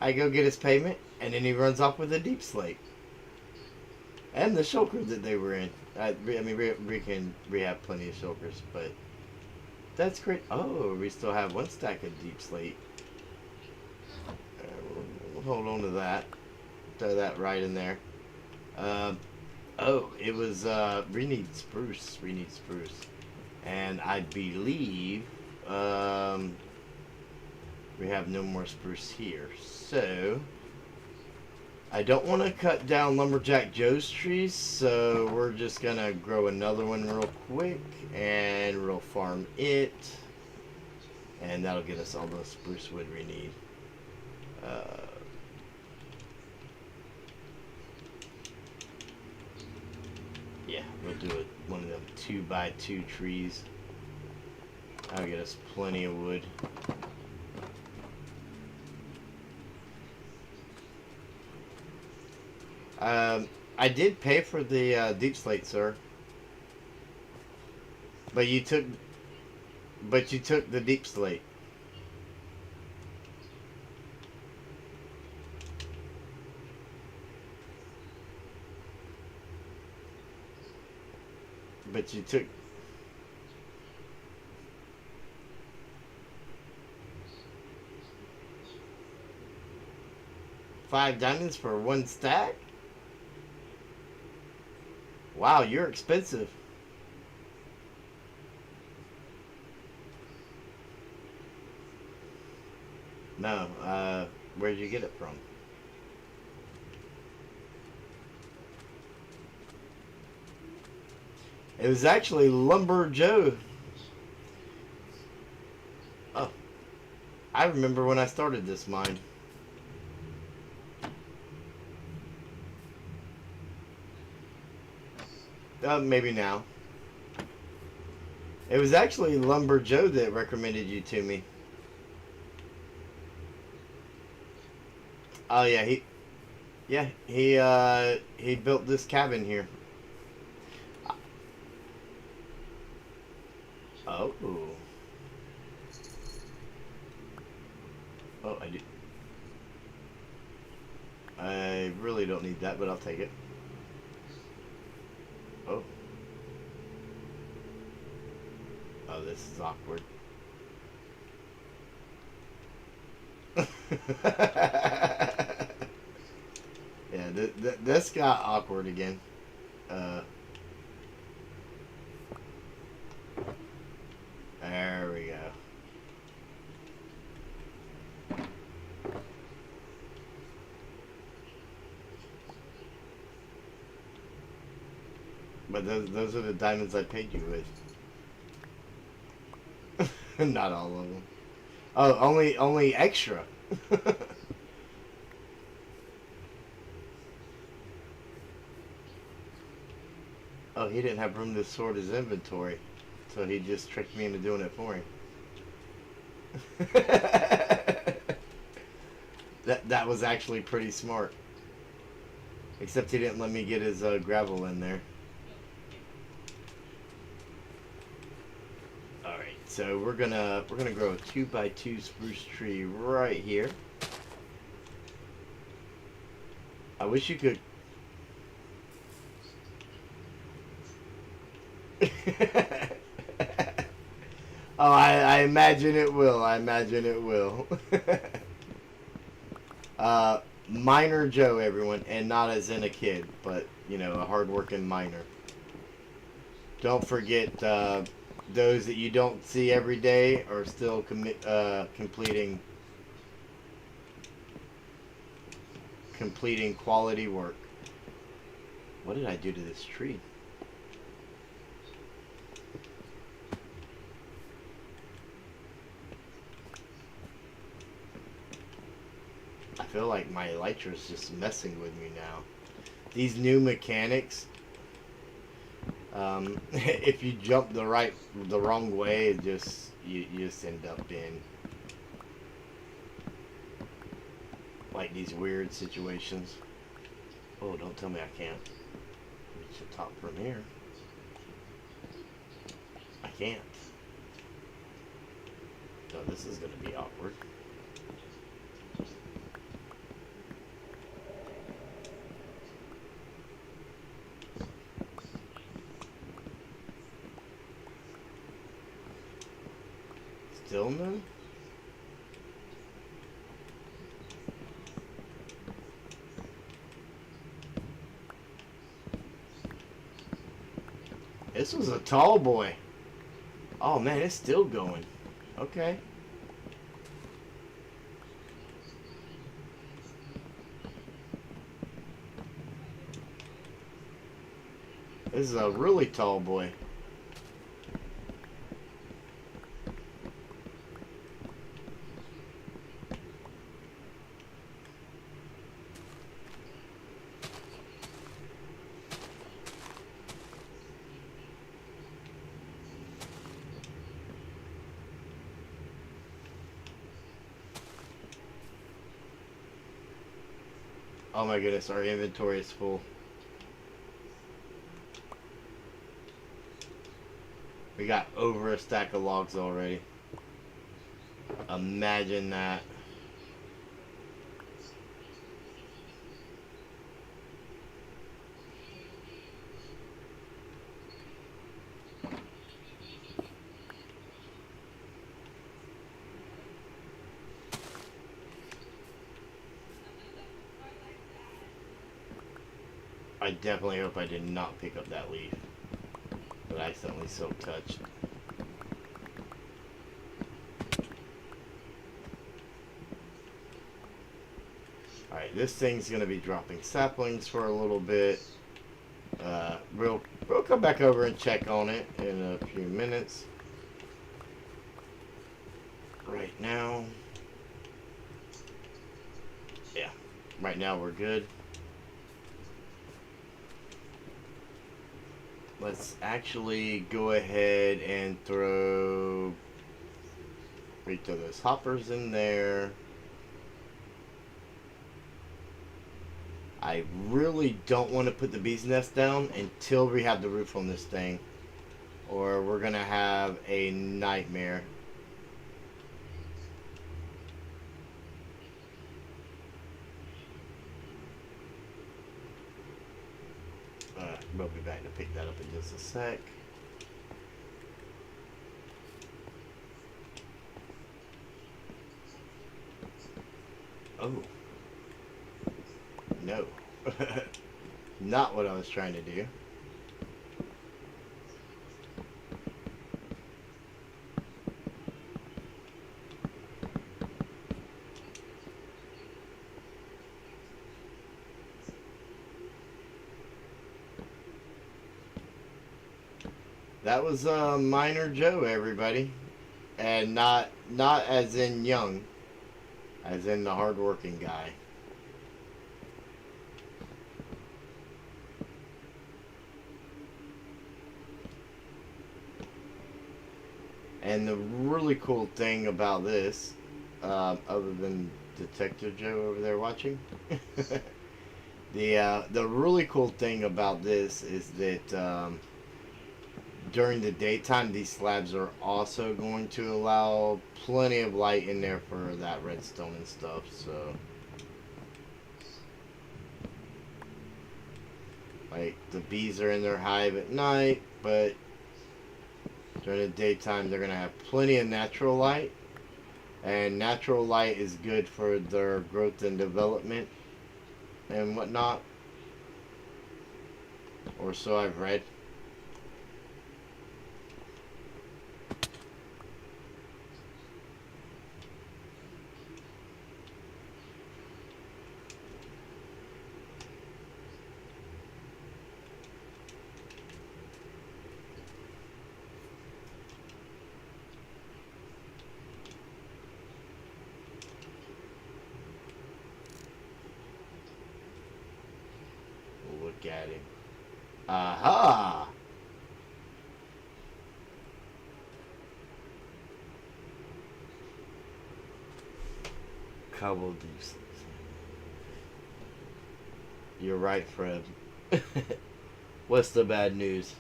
I go get his payment, and then he runs off with a deep slate and the shulker that they were in. I mean, we have plenty of shulkers, but that's great. Oh, we still have 1 stack of deep slate. We'll hold on to that. Throw that right in there. Oh, it was, we need spruce. We need spruce. And I believe, we have no more spruce here. So, I don't want to cut down Lumberjack Joe's trees, so we're just going to grow another one real quick, and we'll farm it. And that'll get us all the spruce wood we need. Yeah, we'll do it. One of them 2x2 trees. That'll get us plenty of wood. I did pay for the deep slate, sir. But you took the deep slate. But you took... $5 diamonds for 1 stack? Wow, you're expensive. No, where'd you get it from? It was actually Lumber Joe. Oh, I remember when I started this mine. Maybe now. It was actually Lumber Joe that recommended you to me. Oh yeah, he built this cabin here. Oh. Oh, I do. I really don't need that, but I'll take it. Oh. Oh, this is awkward. Yeah, this got awkward again. Uh, there we go. But those are the diamonds I paid you with. Not all of them. Oh, only extra. Oh, he didn't have room to sort his inventory, so he just tricked me into doing it for him. That was actually pretty smart. Except he didn't let me get his gravel in there. All right, so we're gonna grow a 2x2 spruce tree right here. I wish you could. Oh, I imagine it will. I imagine it will. Miner Joe, everyone, and not as in a kid, but you know, a hardworking miner. Don't forget, those that you don't see every day are still completing quality work. What did I do to this tree? I feel like my elytra is just messing with me now. These new mechanics, if you jump the wrong way, it just you just end up in like these weird situations. Oh, don't tell me I can't reach the top from here. I can't. So this is going to be awkward. Still none? This was a tall boy. Oh man, it's still going. Okay. This is a really tall boy. Oh my goodness, our inventory is full. We got over a stack of logs already. Imagine that. I definitely hope I did not pick up that leaf that I accidentally silk touched. Alright, this thing's going to be dropping saplings for a little bit. We'll come back over and check on it in a few minutes. Right now, yeah, right now we're good. Let's actually go ahead and throw those hoppers in there. I really don't want to put the bee's nest down until we have the roof on this thing, or we're gonna have a nightmare. We'll be back to pick that up in just a sec. Oh, no. Not what I was trying to do. That was Minor Joe, everybody. And not as in young, as in the hardworking guy. And the really cool thing about this, other than Detective Joe over there watching, the really cool thing about this is that during the daytime, these slabs are also going to allow plenty of light in there for that redstone and stuff. So, like, the bees are in their hive at night, but during the daytime, they're going to have plenty of natural light. And natural light is good for their growth and development and whatnot. Or so I've read. Look at him. Aha! Couple deuces. You're right, Fred. What's the bad news?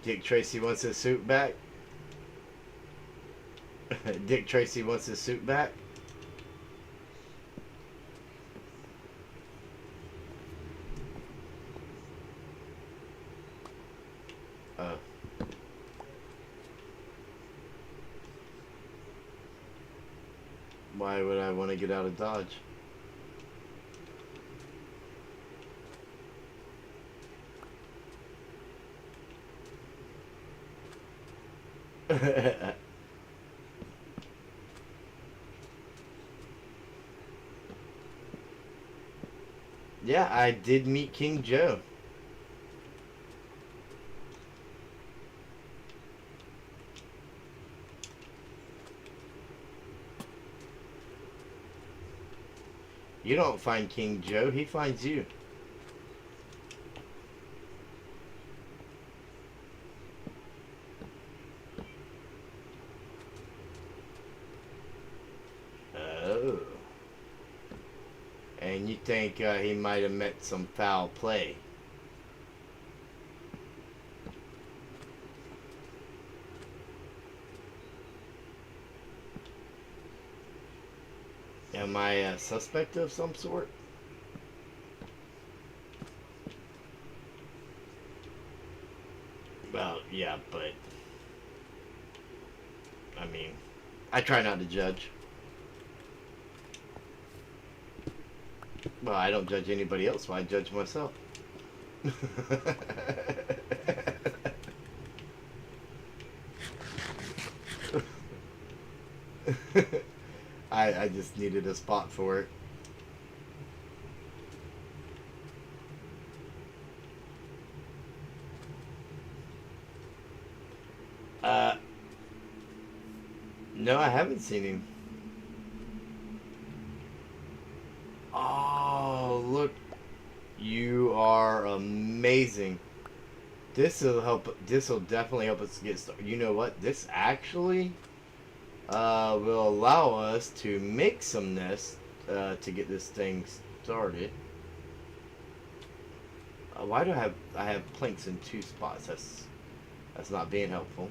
Dick Tracy wants his suit back? Dick Tracy wants his suit back? Oh. Why would I want to get out of Dodge? Yeah, I did meet King Joe. You don't find King Joe, he finds you. Oh. And you think he might have met some foul play? Am I a suspect of some sort? Well, yeah, but I mean, I try not to judge. Well, I don't judge anybody else, so I judge myself. I just needed a spot for it. No, I haven't seen him. Oh, look. You are amazing. This will help. This will definitely help us get started. You know what? This actually will allow us to make some nests to get this thing started. Why do I have planks in two spots? That's not being helpful.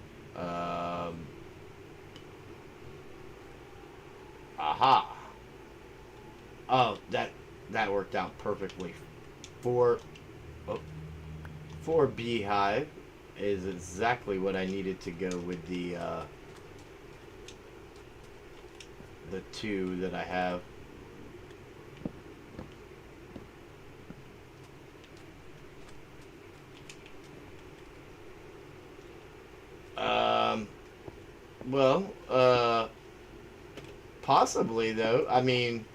Aha. Oh, that worked out perfectly. Four, oh, 4 beehive is exactly what I needed to go with the the two that I have. Well, possibly though. I mean,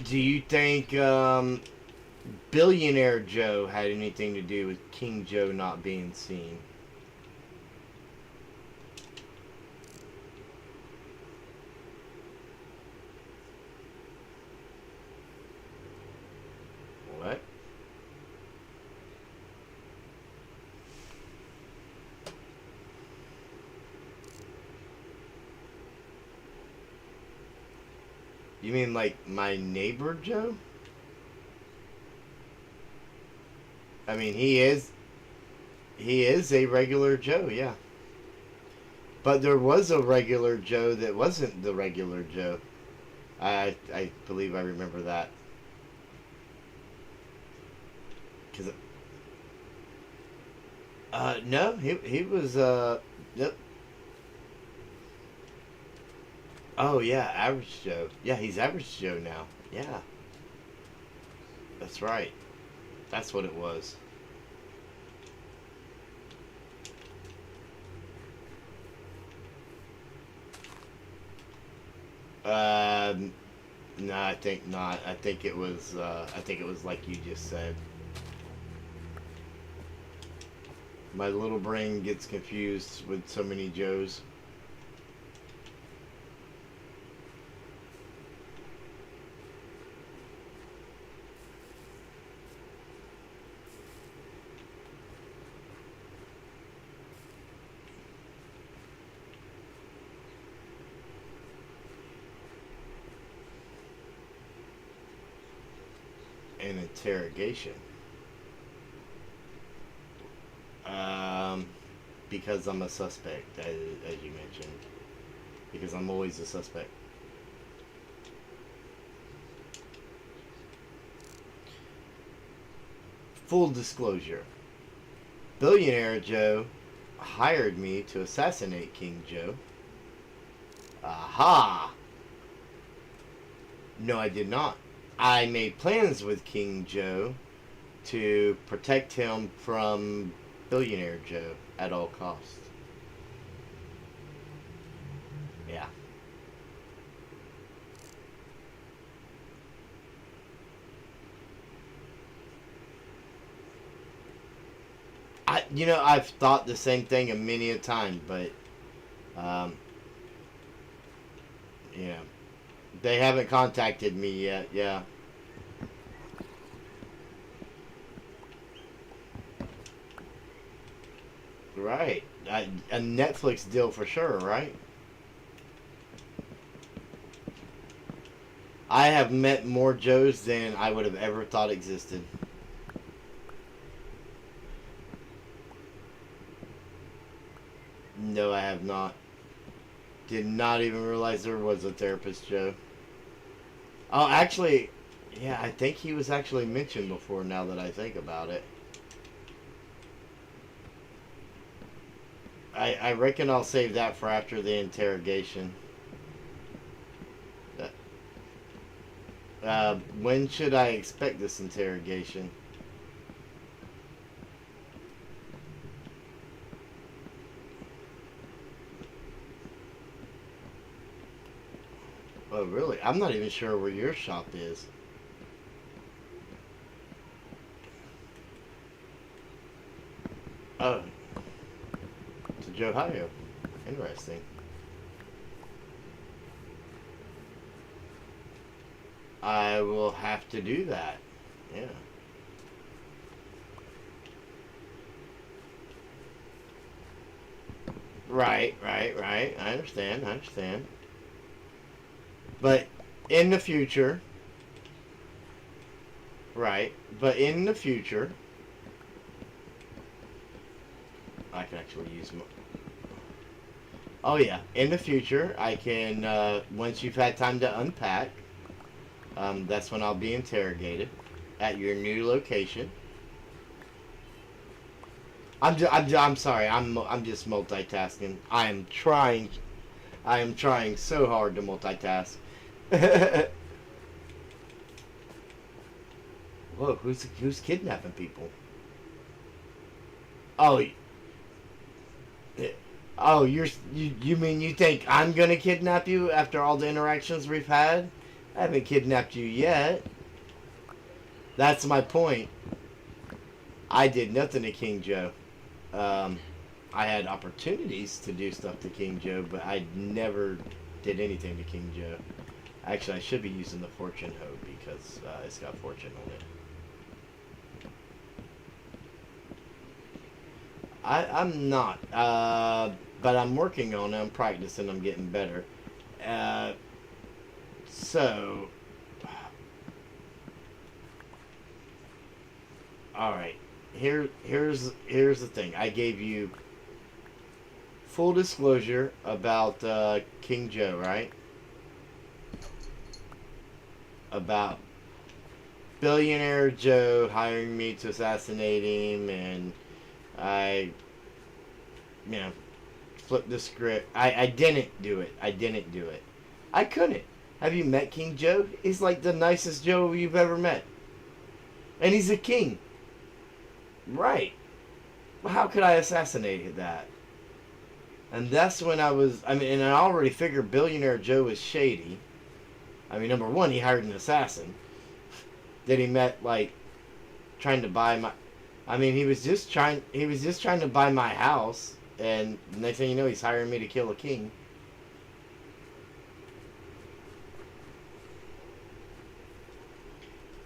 do you think Billionaire Joe had anything to do with King Joe not being seen? What? You mean like my neighbor Joe? I mean, he is a regular Joe, yeah. But there was a regular Joe that wasn't the regular Joe. I believe I remember that. Cause no, he was yep. Oh yeah, Average Joe. Yeah, he's Average Joe now. Yeah, that's right. That's what it was. Um, no, I think not. I think it was. I think it was like you just said. My little brain gets confused with so many Joes. An interrogation. Um, because I'm a suspect, as you mentioned. Because I'm always a suspect. Full disclosure. Billionaire Joe hired me to assassinate King Joe. Aha! No, I did not. I made plans with King Joe to protect him from Billionaire Joe at all costs. Yeah. I've thought the same thing a many a time, but, um, yeah, they haven't contacted me yet. Yeah. Right. A Netflix deal for sure, right? I have met more Joes than I would have ever thought existed. No, I have not. Did not even realize there was a therapist Joe. Oh, actually, yeah, I think he was actually mentioned before now that I think about it. I reckon I'll save that for after the interrogation. When should I expect this interrogation? Oh, really? I'm not even sure where your shop is. Oh, to Johio. Interesting. I will have to do that. Yeah. Right. I understand. But in the future, right? But in the future, I can actually use my. Oh yeah, in the future, I can. Once you've had time to unpack, that's when I'll be interrogated at your new location. I'm sorry. I'm just multitasking. I am trying so hard to multitask. Whoa, who's kidnapping people? Oh, oh, you mean you think I'm gonna kidnap you after all the interactions we've had? I haven't kidnapped you yet. That's my point. I did nothing to King Joe. Um, I had opportunities to do stuff to King Joe, but I never did anything to King Joe. Actually, I should be using the fortune hoe because it's got fortune on it. I'm not, but I'm working on it. I'm practicing. I'm getting better. Uh, so, all right. Here's the thing. I gave you full disclosure about King Joe, right? About billionaire Joe hiring me to assassinate him, and I, you know, flipped the script. I didn't do it. I didn't do it. I couldn't. Have you met King Joe? He's like the nicest Joe you've ever met. And he's a king. Right. Well, how could I assassinate that? And that's when I mean, and I already figured billionaire Joe was shady. I mean, number one, he hired an assassin. That he met, like, trying to buy my... I mean, he was just trying to buy my house. And next thing you know, he's hiring me to kill a king.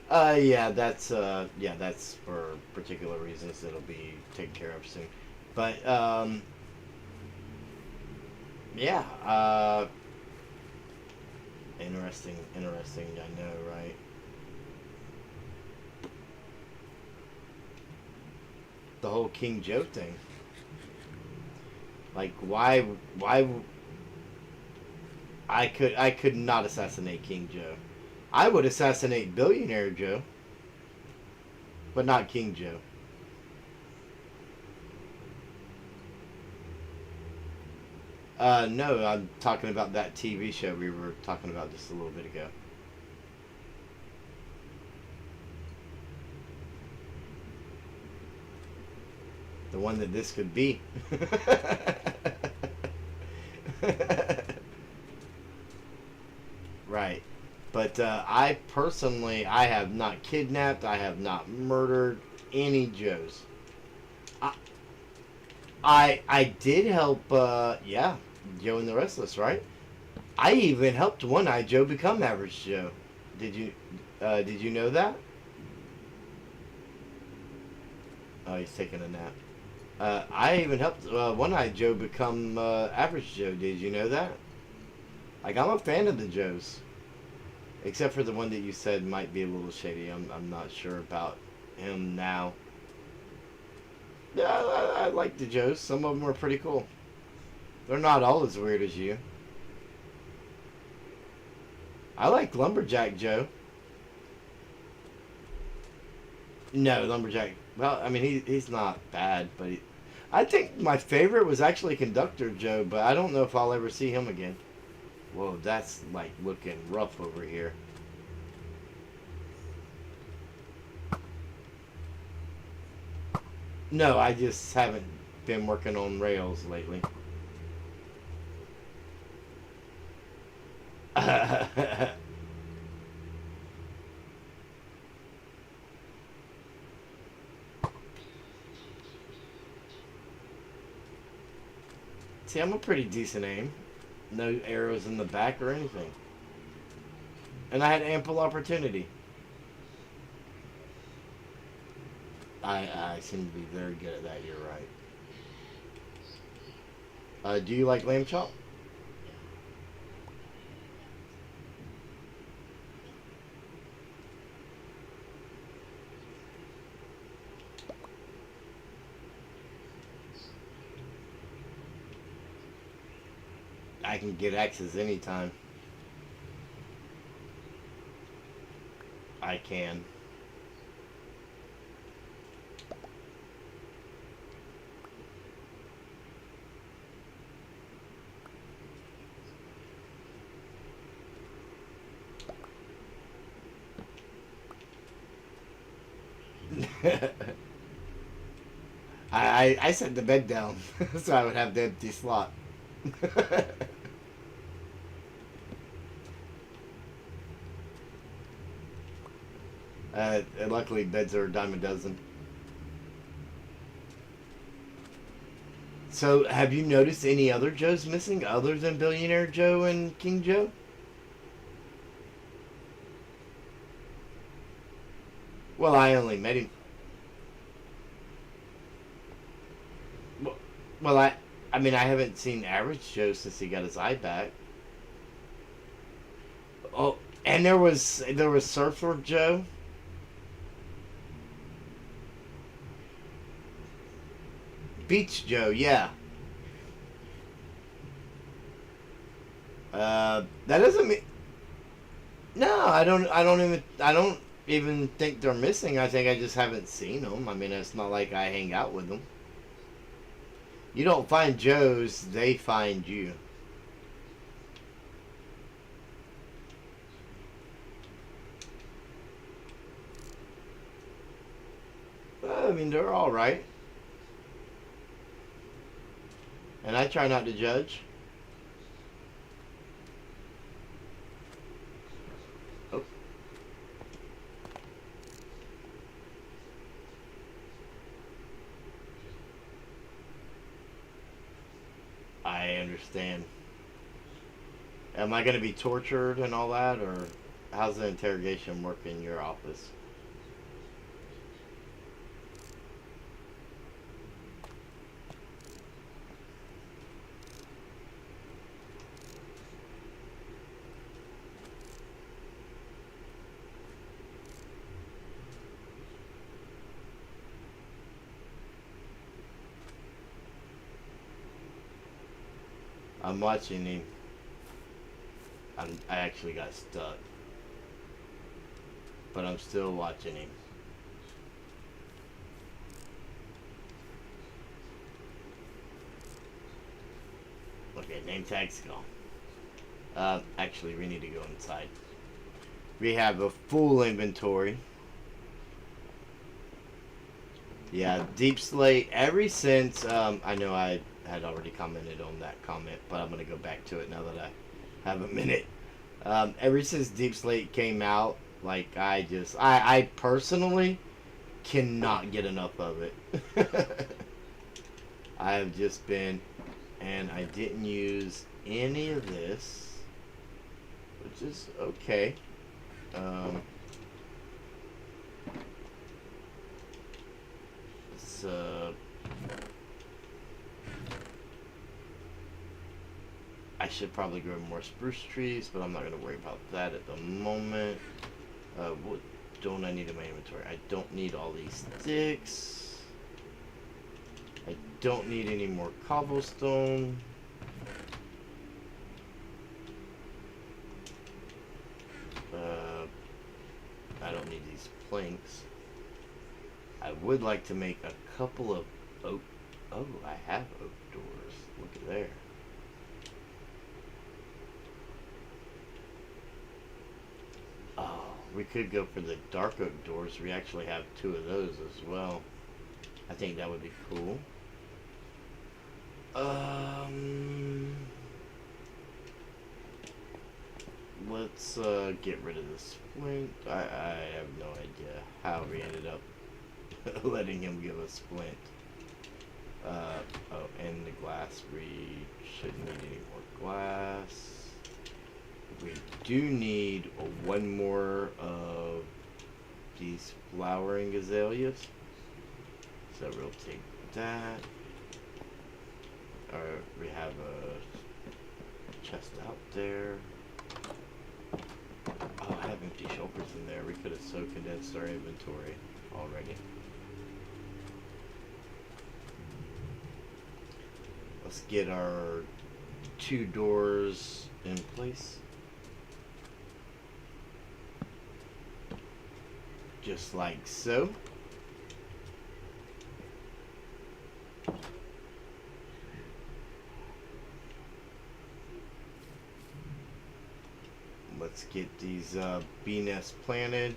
Yeah, that's for particular reasons that'll be taken care of soon. But, yeah, interesting, I know, right? The whole King Joe thing. Like, why, I could not assassinate King Joe. I would assassinate billionaire Joe, but not King Joe. No, I'm talking about that TV show we were talking about just a little bit ago. The one that this could be. Right. But I personally, I have not kidnapped, I have not murdered any Joes. I I did help. Yeah, Joe and the Restless, right? I even helped One Eye Joe become Average Joe. Did you? Did you know that? Oh, he's taking a nap. I even helped One Eye Joe become Average Joe. Did you know that? Like, I'm a fan of the Joes. Except for the one that you said might be a little shady. I'm not sure about him now. Yeah, I like the Joes. Some of them were pretty cool. They're not all as weird as you. I like Lumberjack Joe. No, Lumberjack. Well, I mean, he's not bad, but I think my favorite was actually Conductor Joe, but I don't know if I'll ever see him again. Whoa, that's like looking rough over here. No, I just haven't been working on rails lately. See, I'm a pretty decent aim. No arrows in the back or anything. And I had ample opportunity. I seem to be very good at that, you're right. Do you like lamb chop? I can get axes anytime. I can. I set the bed down so I would have the empty slot. And luckily, beds are a dime a dozen. So, have you noticed any other Joes missing other than Billionaire Joe and King Joe? Well, I only met him. Well, well, I mean, I haven't seen Average Joe since he got his eye back. Oh, and there was Surfer Joe. Beach Joe, yeah. That doesn't mean no. I don't even think they're missing. I think I just haven't seen them. I mean, it's not like I hang out with them. You don't find Joes; they find you. I mean, they're all right, and I try not to judge. Oh, I understand. Am I going to be tortured and all that, or how's the interrogation work in your office? I'm watching him. I actually got stuck, but I'm still watching him. Okay, name tag's gone. Actually, we need to go inside. We have a full inventory. Yeah, Deep Slate. Ever since I know I had already commented on that comment, but I'm gonna go back to it now that I have a minute. Ever since Deep Slate came out, like I personally cannot get enough of it. I have just been, and I didn't use any of this, which is okay. Um, so I should probably grow more spruce trees, but I'm not going to worry about that at the moment. What don't I need in my inventory? I don't need all these sticks. I don't need any more cobblestone. I don't need these planks. I would like to make a couple of oak. Oh, I have oak doors. Look at there. Oh, we could go for the dark oak doors. We actually have two of those as well. I think that would be cool. Let's get rid of this flint. I have no idea how we ended up letting him give us flint. Oh, and the glass. We shouldn't need any more glass. We do need one more of these flowering azaleas. So we'll take that. We have a chest out there. Oh, I have empty shoulders in there. We could have so condensed our inventory already. Let's get our two doors in place. Just like so. Let's get these bee nests planted.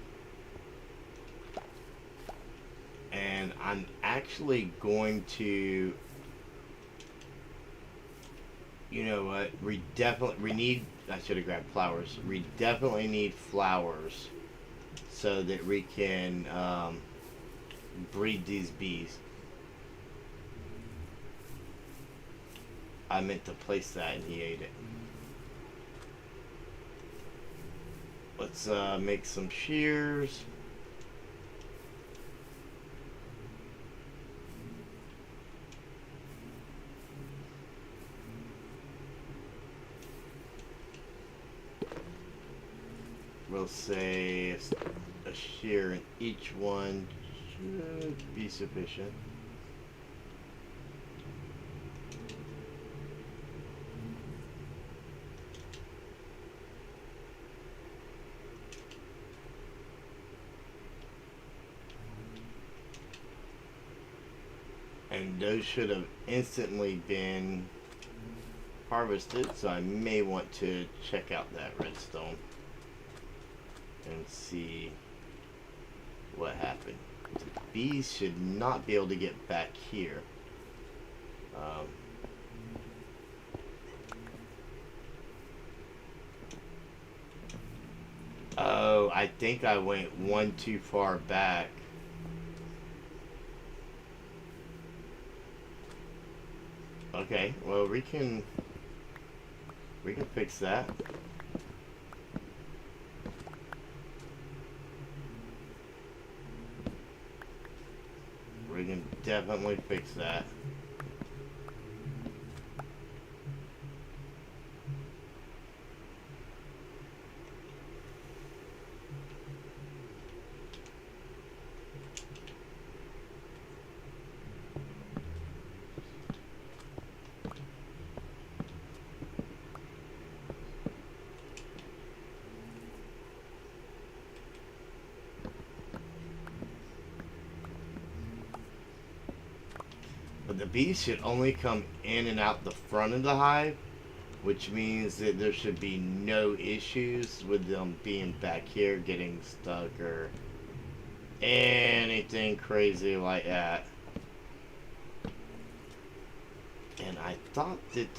And I'm actually going to, you know what, we need, I should have grabbed flowers. We definitely need flowers so that we can breed these bees. I meant to place that and he ate it. Let's make some shears. We'll say a shear in each one should be sufficient. And those should have instantly been harvested, so I may want to check out that redstone and see what happened. The bees should not be able to get back here. Oh, I think I went one too far back. Okay, well we can fix that. We can definitely fix that. But the bees should only come in and out the front of the hive, which means that there should be no issues with them being back here getting stuck or anything crazy like that. And I thought that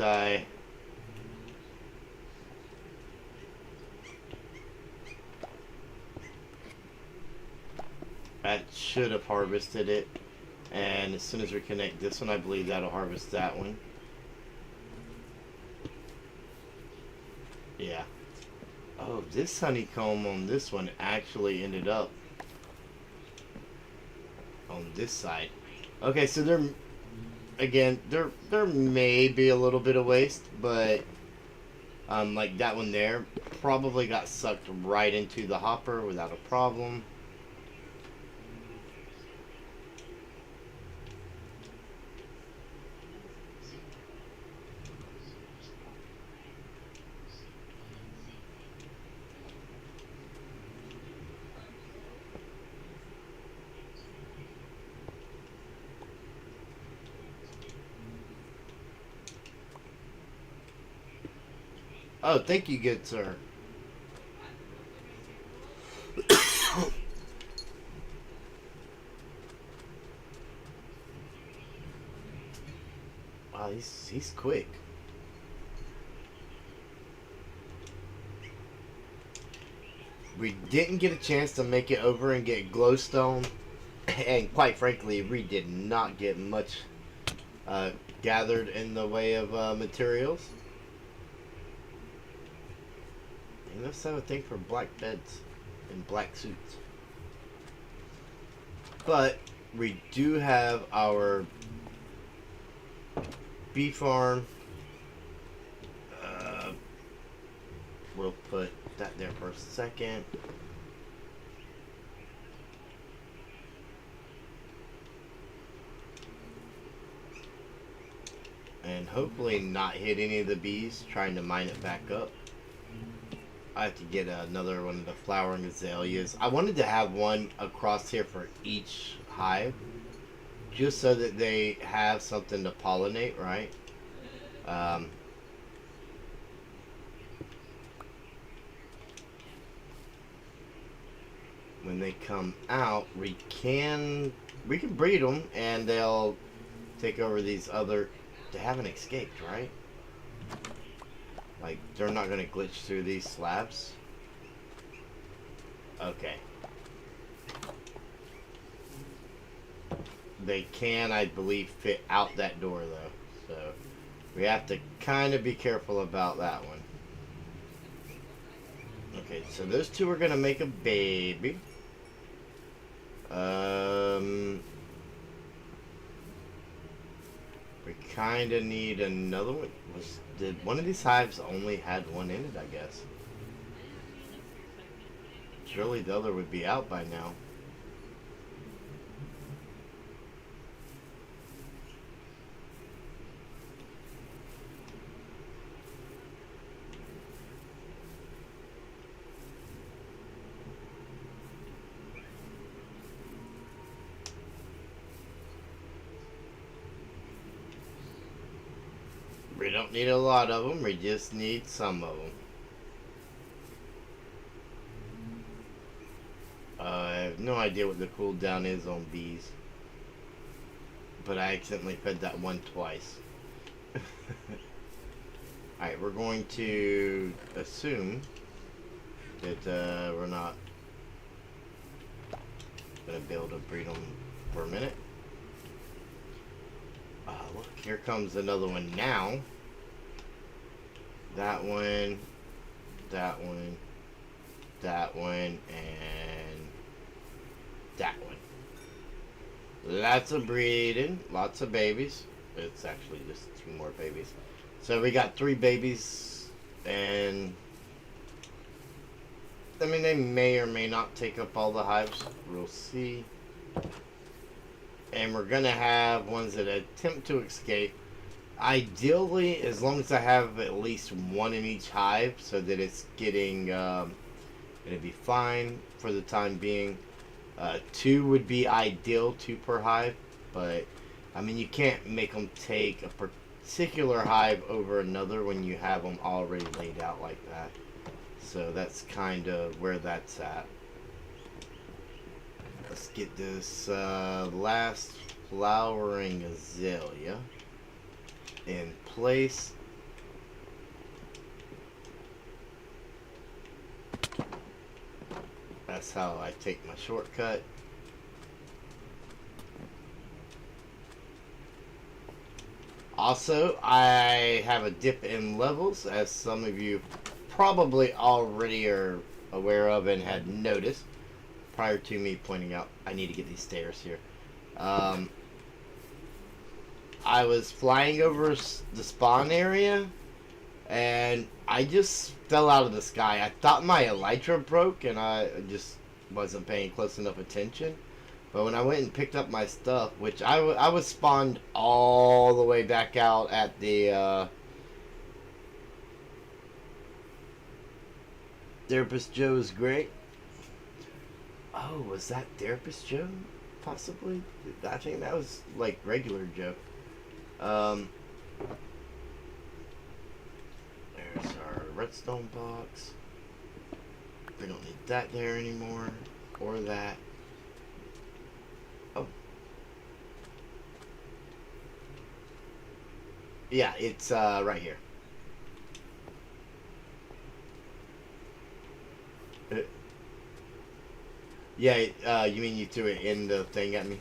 that should have harvested it. And as soon as we connect this one, I believe that'll harvest that one. Yeah. Oh, this honeycomb on this one actually ended up on this side. Okay, so there may be a little bit of waste, but like that one there probably got sucked right into the hopper without a problem. Oh, thank you, good sir. Wow, he's quick. We didn't get a chance to make it over and get glowstone, and quite frankly, we did not get much gathered in the way of materials. You must have a thing for black beds and black suits. But we do have our bee farm. We'll put that there for a second. And hopefully not hit any of the bees trying to mine it back up. I have to get another one of the flowering azaleas. I wanted to have one across here for each hive, just so that they have something to pollinate, right? When they come out, we can we can breed them, and they'll take over these other. They haven't escaped, right? Like, they're not gonna glitch through these slabs. Okay. They can, I believe, fit out that door, though. So, we have to kind of be careful about that one. Okay, so those two are gonna make a baby. We kind of need another one. Did one of these hives only had one in it, I guess? Surely the other would be out by now. We don't need a lot of them, we just need some of them. I have no idea what the cooldown is on bees. But I accidentally fed that one twice. Alright, we're going to assume that we're not going to be able to breed them for a minute. Look, here comes another one now. That one, that one, that one, and that one. Lots of breeding, lots of babies. It's actually just 2 more babies. So we got 3 babies, and I mean, they may or may not take up all the hives. We'll see. And we're gonna have ones that attempt to escape. Ideally, as long as I have at least 1 in each hive, so that it's getting, it'd be fine for the time being. 2 would be ideal, 2 per hive, but I mean, you can't make them take a particular hive over another when you have them already laid out like that. So that's kind of where that's at. Let's get this last flowering azalea in place. That's how I take my shortcut. Also, I have a dip in levels, as some of you probably already are aware of and had noticed prior to me pointing out I need to get these stairs here. I was flying over the spawn area and I just fell out of the sky. I thought my elytra broke and I just wasn't paying close enough attention. But when I went and picked up my stuff, which I was spawned all the way back out at the Therapist Joe's Great. Oh, was that Therapist Joe? Possibly? I think that was like regular Joe. There's our redstone box. We don't need that there anymore. Or that. Oh. Yeah, it's right here. Yeah, you mean you threw it in the thing at me?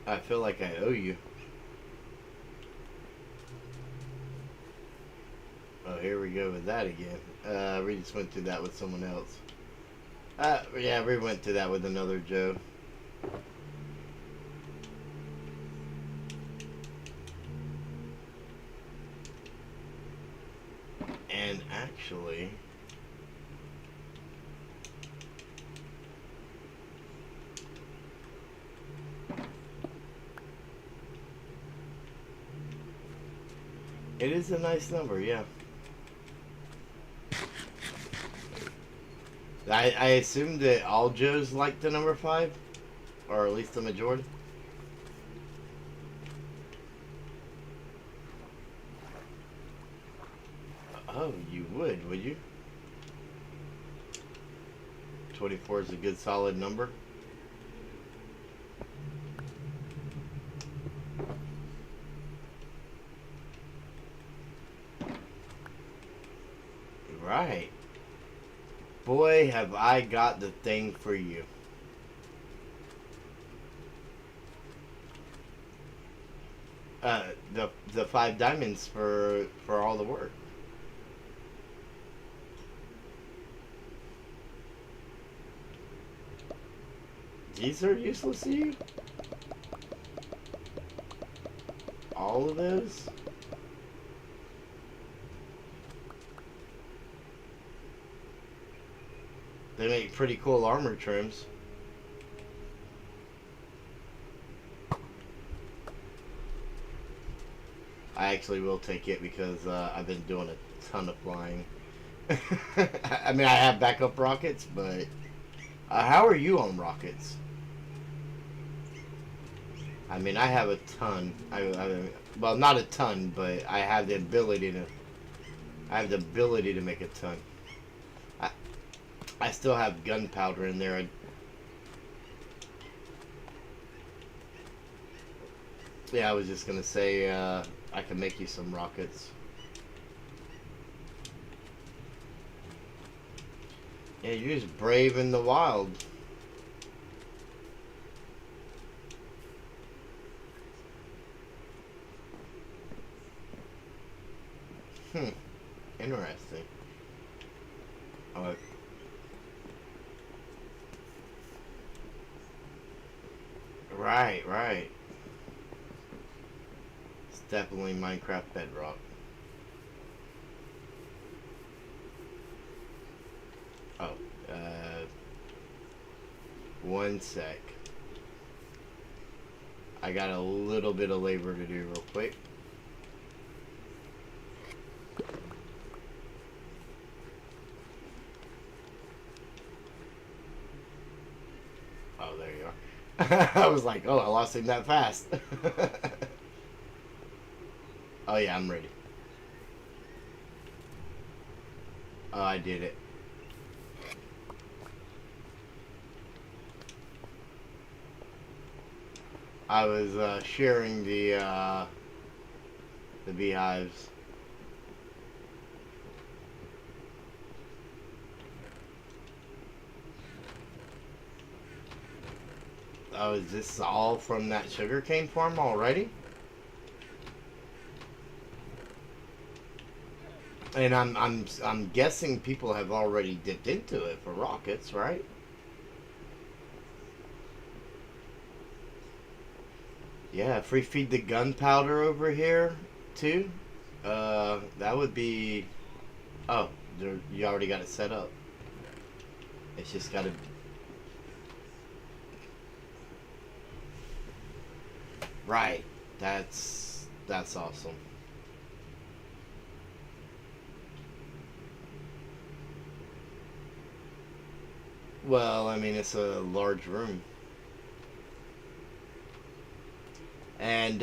I feel like I owe you. Oh, here we go with that again. We just went through that with someone else. Yeah, we went through that with another Joe. And actually, it is a nice number, yeah. I assume that all Joes like the number 5, or at least the majority. Oh, you would you? 24 is a good solid number. Right. Boy, have I got the thing for you. The 5 diamonds for all the work. These are useless to you? All of those? They make pretty cool armor trims. I actually will take it because I've been doing a ton of flying. I mean, I have backup rockets, but how are you on rockets? I mean, I have a ton. Well, not a ton, but I have the ability to. I have the ability to make a ton. I still have gunpowder in there. Yeah, I was just gonna say I can make you some rockets. Yeah, you're just brave in the wild. Interesting. Oh, right. It's definitely Minecraft Bedrock. Oh, one sec. I got a little bit of labor to do real quick. Oh, there you are. I was like, oh, I lost him that fast. Oh, yeah, I'm ready. Oh, I did it. I was sharing the beehives. Oh, is this all from that sugarcane farm already? And I'm guessing people have already dipped into it for rockets, right? Yeah, if we feed the gunpowder over here too, that would be. Oh, you already got it set up. It's just got to. Right. That's awesome. Well, I mean, it's a large room. And,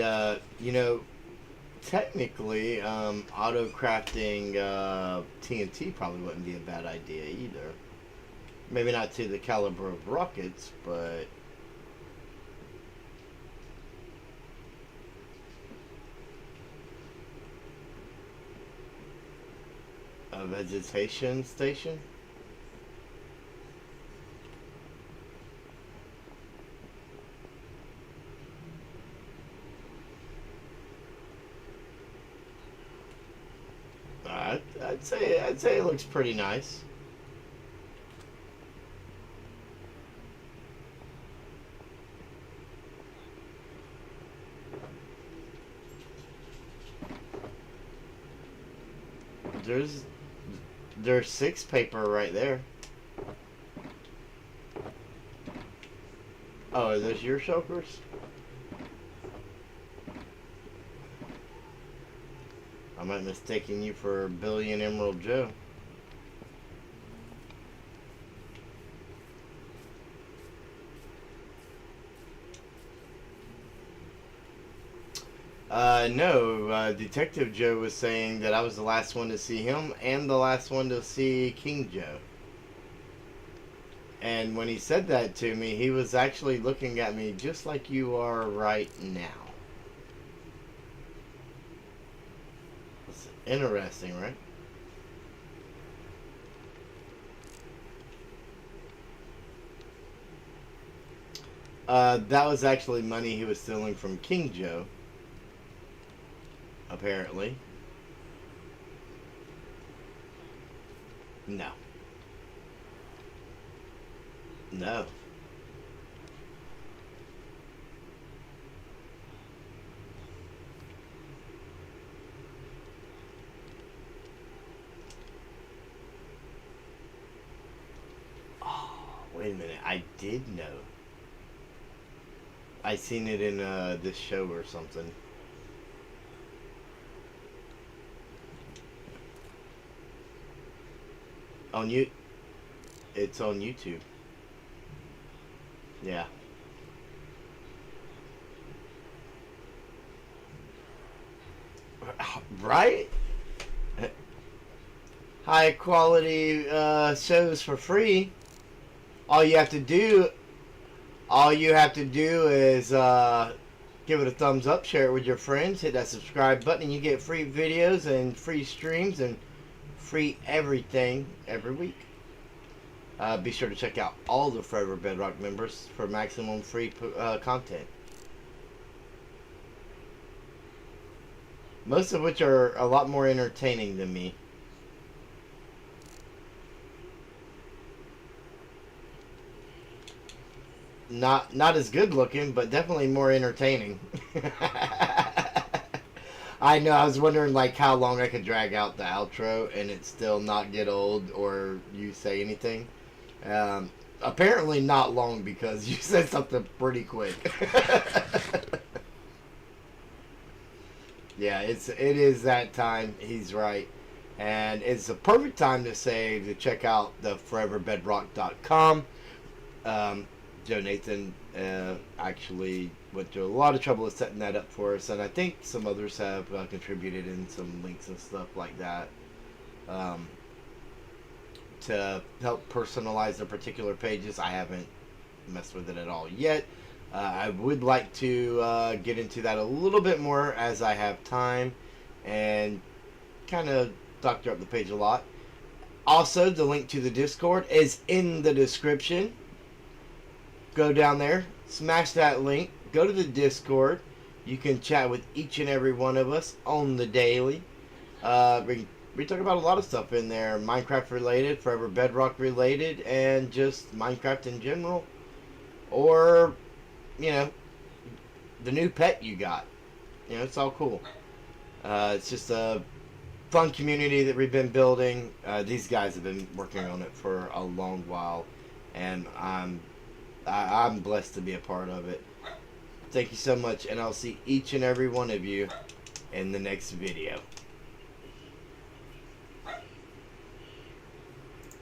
technically, auto crafting TNT probably wouldn't be a bad idea either. Maybe not to the caliber of rockets, but. A vegetation station? I'd say it looks pretty nice. There's there's 6 paper right there. Oh, are those your shulkers? I might mistaken you for Billion Emerald Joe. No, Detective Joe was saying that I was the last one to see him and the last one to see King Joe. And when he said that to me, he was actually looking at me just like you are right now. It's interesting, right? That was actually money he was stealing from King Joe, apparently. No. No. Oh, wait a minute. I did know. I seen it in this show or something. On you, it's on YouTube. Yeah. Right? High quality shows for free. All you have to do, all you have to do is give it a thumbs up, share it with your friends, hit that subscribe button, and you get free videos and free streams and free everything every week. Be sure to check out all the Forever Bedrock members for maximum free content. Most of which are a lot more entertaining than me. Not as good looking, but definitely more entertaining. I know. I was wondering like how long I could drag out the outro and it still not get old or you say anything. Apparently not long because you said something pretty quick. Yeah, it is that time. He's right. And it's a perfect time to say to check out the foreverbedrock.com. Joe Nathan actually went to a lot of trouble with setting that up for us, and I think some others have contributed in some links and stuff like that to help personalize the particular pages. I haven't messed with it at all yet. I would like to get into that a little bit more as I have time and kind of doctor up the page a lot. Also, the link to the Discord is in the description. Go down there, smash that link, go to the Discord. You can chat with each and every one of us on the daily. We talk about a lot of stuff in there, Minecraft related, Forever Bedrock related, and just Minecraft in general. Or, you know, the new pet you got. You know, it's all cool. It's just a fun community that we've been building. These guys have been working on it for a long while, and I'm blessed to be a part of it. Thank you so much, and I'll see each and every one of you in the next video.